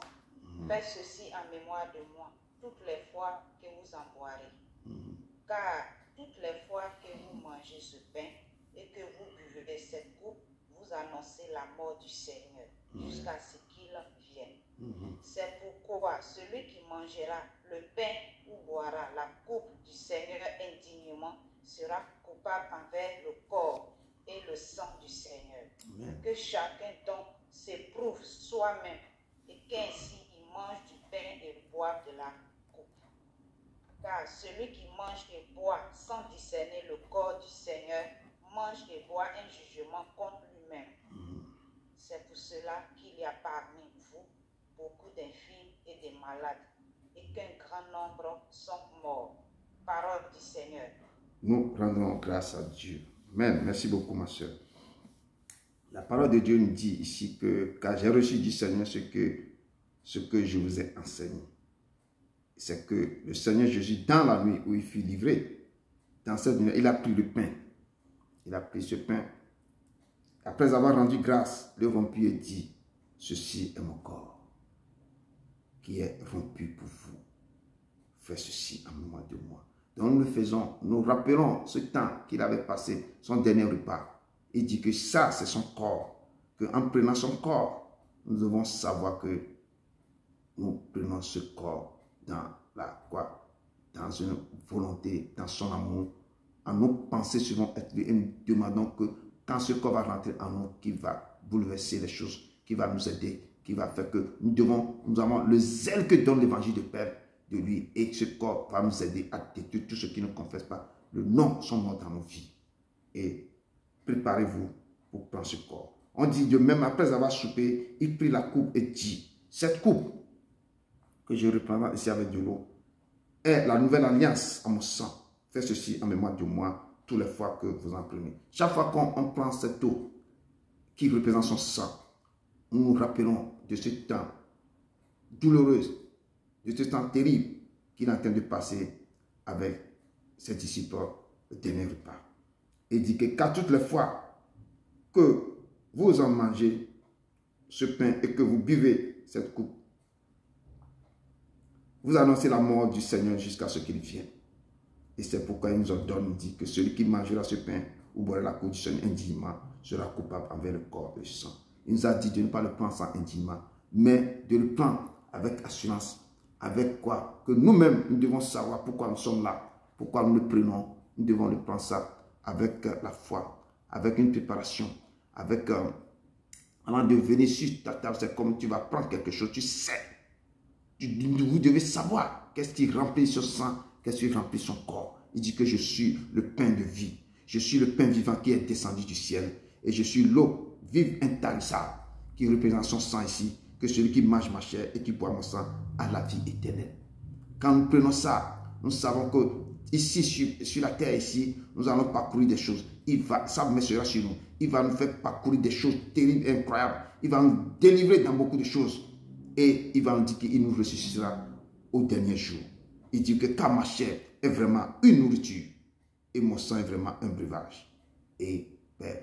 Faites ceci en mémoire de moi, toutes les fois que vous en boirez. Car toutes les fois que vous mangez ce pain et que vous buvez cette coupe, vous annoncez la mort du Seigneur jusqu'à ce qu'il vienne. C'est pourquoi celui qui mangera le pain ou boira la coupe du Seigneur indignement sera coupable envers le corps et le sang du Seigneur. Amen. Que chacun donc s'éprouve soi-même et qu'ainsi il mange du pain et boive de la coupe. Car celui qui mange et boit sans discerner le corps du Seigneur mange et boit un jugement contre lui-même. C'est pour cela qu'il y a parmi vous beaucoup d'infirmes et des malades et qu'un grand nombre sont morts. Parole du Seigneur. Nous rendons grâce à Dieu. Amen. Merci beaucoup, ma soeur. La parole de Dieu nous dit ici que, car j'ai reçu du Seigneur ce que je vous ai enseigné. C'est que le Seigneur Jésus, dans la nuit où il fut livré, dans cette nuit, il a pris le pain. Il a pris ce pain. Après avoir rendu grâce, le rompu et dit, ceci est mon corps qui est rompu pour vous. Faites ceci en mémoire de moi. Donc nous le faisons, nous rappelons ce temps qu'il avait passé, son dernier repas. Il dit que ça, c'est son corps. Qu'en prenant son corps, nous devons savoir que nous prenons ce corps dans dans une volonté, dans son amour. En nos pensées souvent être et nous demandons que quand ce corps va rentrer en nous, qui va bouleverser les choses, qui va nous aider, qui va faire que nous avons le zèle que donne l'évangile de Père de lui. Et ce corps va nous aider à détruire tout ce qui ne confesse pas. Le nom sont morts dans nos vies. Et préparez-vous pour prendre ce corps. On dit de même après avoir soupé, il prit la coupe et dit, cette coupe que je reprends ici avec de l'eau est la nouvelle alliance à mon sang. Faites ceci en mémoire de moi toutes les fois que vous en prenez. Chaque fois qu'on prend cette eau qui représente son sang, nous nous rappelons de ce temps douloureux, de ce temps terrible qu'il est en train de passer avec ses disciples le dernier repas. Et dit que car toutes les fois que vous en mangez ce pain et que vous buvez cette coupe, vous annoncez la mort du Seigneur jusqu'à ce qu'il vienne. Et c'est pourquoi il nous ordonne, il dit que celui qui mangera ce pain ou boira la coupe du Seigneur indignement sera coupable envers le corps et le sang. Il nous a dit de ne pas le prendre sans indignement, mais de le prendre avec assurance. Avec quoi? Que nous-mêmes, nous devons savoir pourquoi nous sommes là, pourquoi nous le prenons. Nous devons le prendre ça avec la foi, avec une préparation, avec... avant de venir sur ta table, c'est comme tu vas prendre quelque chose, tu sais. Vous devez savoir qu'est-ce qui remplit son sang, qu'est-ce qui remplit son corps. Il dit que je suis le pain de vie. Je suis le pain vivant qui est descendu du ciel. Et je suis l'eau vive intarissable qui représente son sang ici. Que celui qui mange ma chair et qui boit mon sang a la vie éternelle. Quand nous prenons ça, nous savons que ici, sur la terre, ici, nous allons parcourir des choses. Ça sera sur nous. Il va nous faire parcourir des choses terribles et incroyables. Il va nous délivrer dans beaucoup de choses. Et il va nous dire qu'il nous ressuscitera au dernier jour. Il dit que car ma chair est vraiment une nourriture et mon sang est vraiment un breuvage. Et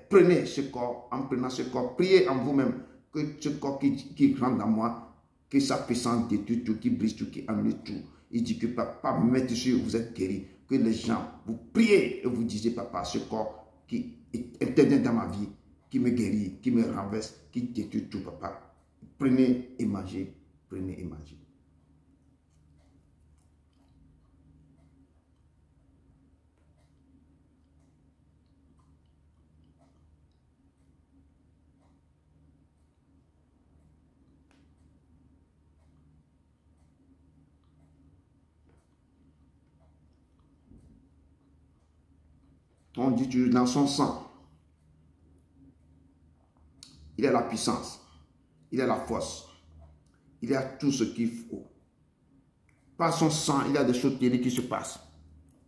prenez ce corps, en prenant ce corps, priez en vous-même que ce corps qui rentre dans moi, que sa puissance détruit tout, qui brise tout, qui annule tout. Il dit que papa, mettez sûr, vous êtes guéri. Que les gens, vous priez et vous disiez, papa, ce corps qui est interdit dans ma vie, qui me guérit, qui me renverse, qui détruit tout, papa. Prenez et mangez, prenez et mangez. On dit toujours dans son sang, il a la puissance, il a la force, il a tout ce qu'il faut. Par son sang, il y a des choses terribles qui se passent.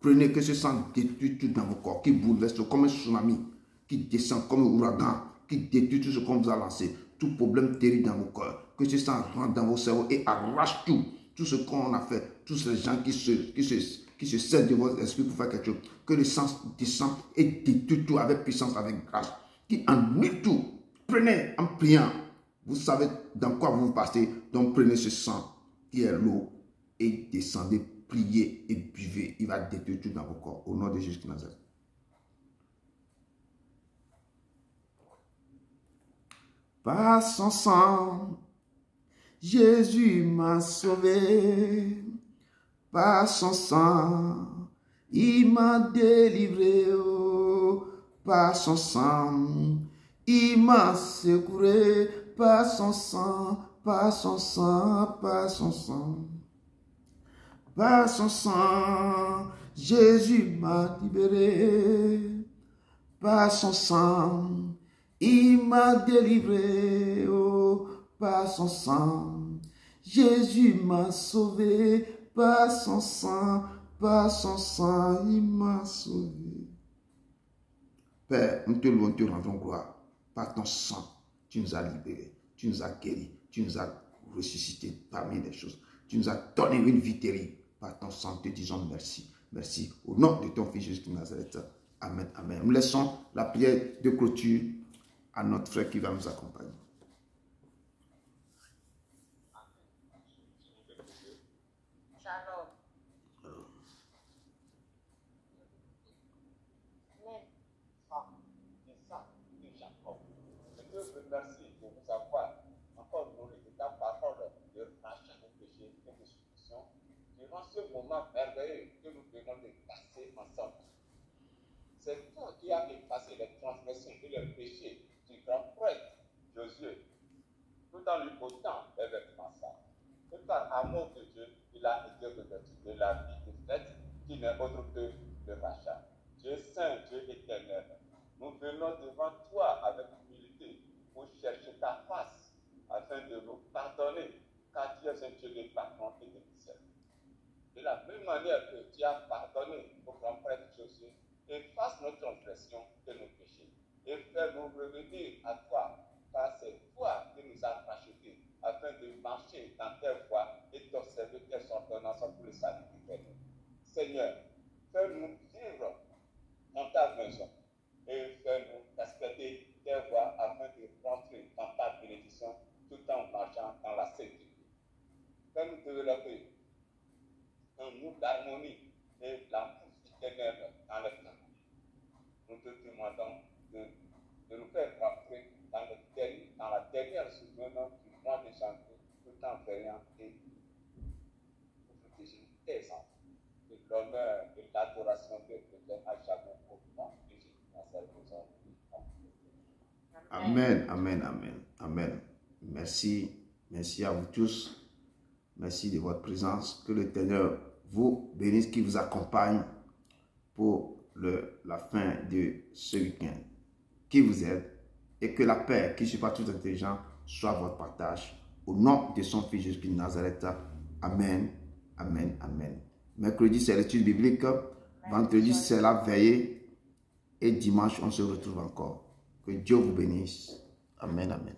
Prenez que ce sang détruit tout dans vos corps, qui bouleverse comme un tsunami, qui descend comme un ouragan, qui détruit tout ce qu'on vous a lancé, tout problème terrible dans vos corps. Que ce sang rentre dans vos cerveaux et arrache tout ce qu'on a fait, tous ces gens qui se servent de votre esprit pour faire quelque chose. Que le sang descend et détruit tout avec puissance, avec grâce, qui annule tout. Prenez en priant. Vous savez dans quoi vous passez, donc prenez ce sang qui est l'eau et descendez, priez et buvez. Il va détruire tout dans vos corps. Au nom de Jésus de Nazareth. Par son sang, Jésus m'a sauvé. Par son sang, il m'a délivré. Oh. Par son sang, il m'a secouru. Par son sang, par son sang, par son sang. Par son sang, Jésus m'a libéré. Par son sang, il m'a délivré. Oh, par son sang, Jésus m'a sauvé. Par son sang, il m'a sauvé. Père, nous te louons, nous te rendons gloire. Par ton sang, tu nous as libérés, tu nous as guéris, tu nous as ressuscités parmi les choses. Tu nous as donné une vie terrible. Par ton sang, te disons merci. Merci. Au nom de ton Fils Jésus de Nazareth. Amen. Amen. Nous laissons la prière de clôture à notre frère qui va nous accompagner. Shalom. Merci de vous avoir encore nourri de ta parole de rachat de péché et de soumission durant ce moment merveilleux que nous venons de passer ensemble. C'est toi qui as effacé les transgressions et les péchés du grand prêtre Josué, tout en lui ôtant les vêtements sales. Et par amour de Dieu, il il a été revêtu de la vie de fait qui n'est autre que le rachat. Dieu saint, Dieu éternel, nous venons devant toi avec humilité pour chercher ta face afin de nous pardonner, car tu es un Dieu de pardon et de miséricorde. De la même manière que tu as pardonné au grand prêtre Josué, efface nos transgressions et nos péchés, et fais-nous revenir à toi, car c'est toi qui nous as rachetés, afin de marcher dans tes voies et d'observer tes ordonnances pour le salut éternel. Seigneur, fais-nous vivre dans ta maison, et fais-nous respecter tes voies afin de rentrer dans ta bénédiction tout en marchant dans la sécurité. Fais-nous développer un nous d'harmonie et l'amour éternel dans le temps. Nous te demandons de nous faire rentrer dans la dernière semaine du mois de janvier, tout en veillant et protéger tes enfants. De l'honneur et l'adoration de Dieu à jamais au nom de Jésus. Amen, amen, amen, amen. Merci, merci à vous tous. Merci de votre présence. Que l'Éternel vous bénisse, qui vous accompagne pour la fin de ce week-end, qui vous aide, et que la paix qui surpasse toute intelligence soit votre partage. Au nom de son Fils Jésus-Christ de Nazareth. Amen, amen, amen. Mercredi, c'est l'étude biblique. Vendredi, c'est la veillée. Et dimanche, on se retrouve encore. Que Dieu vous bénisse. Amen, amen.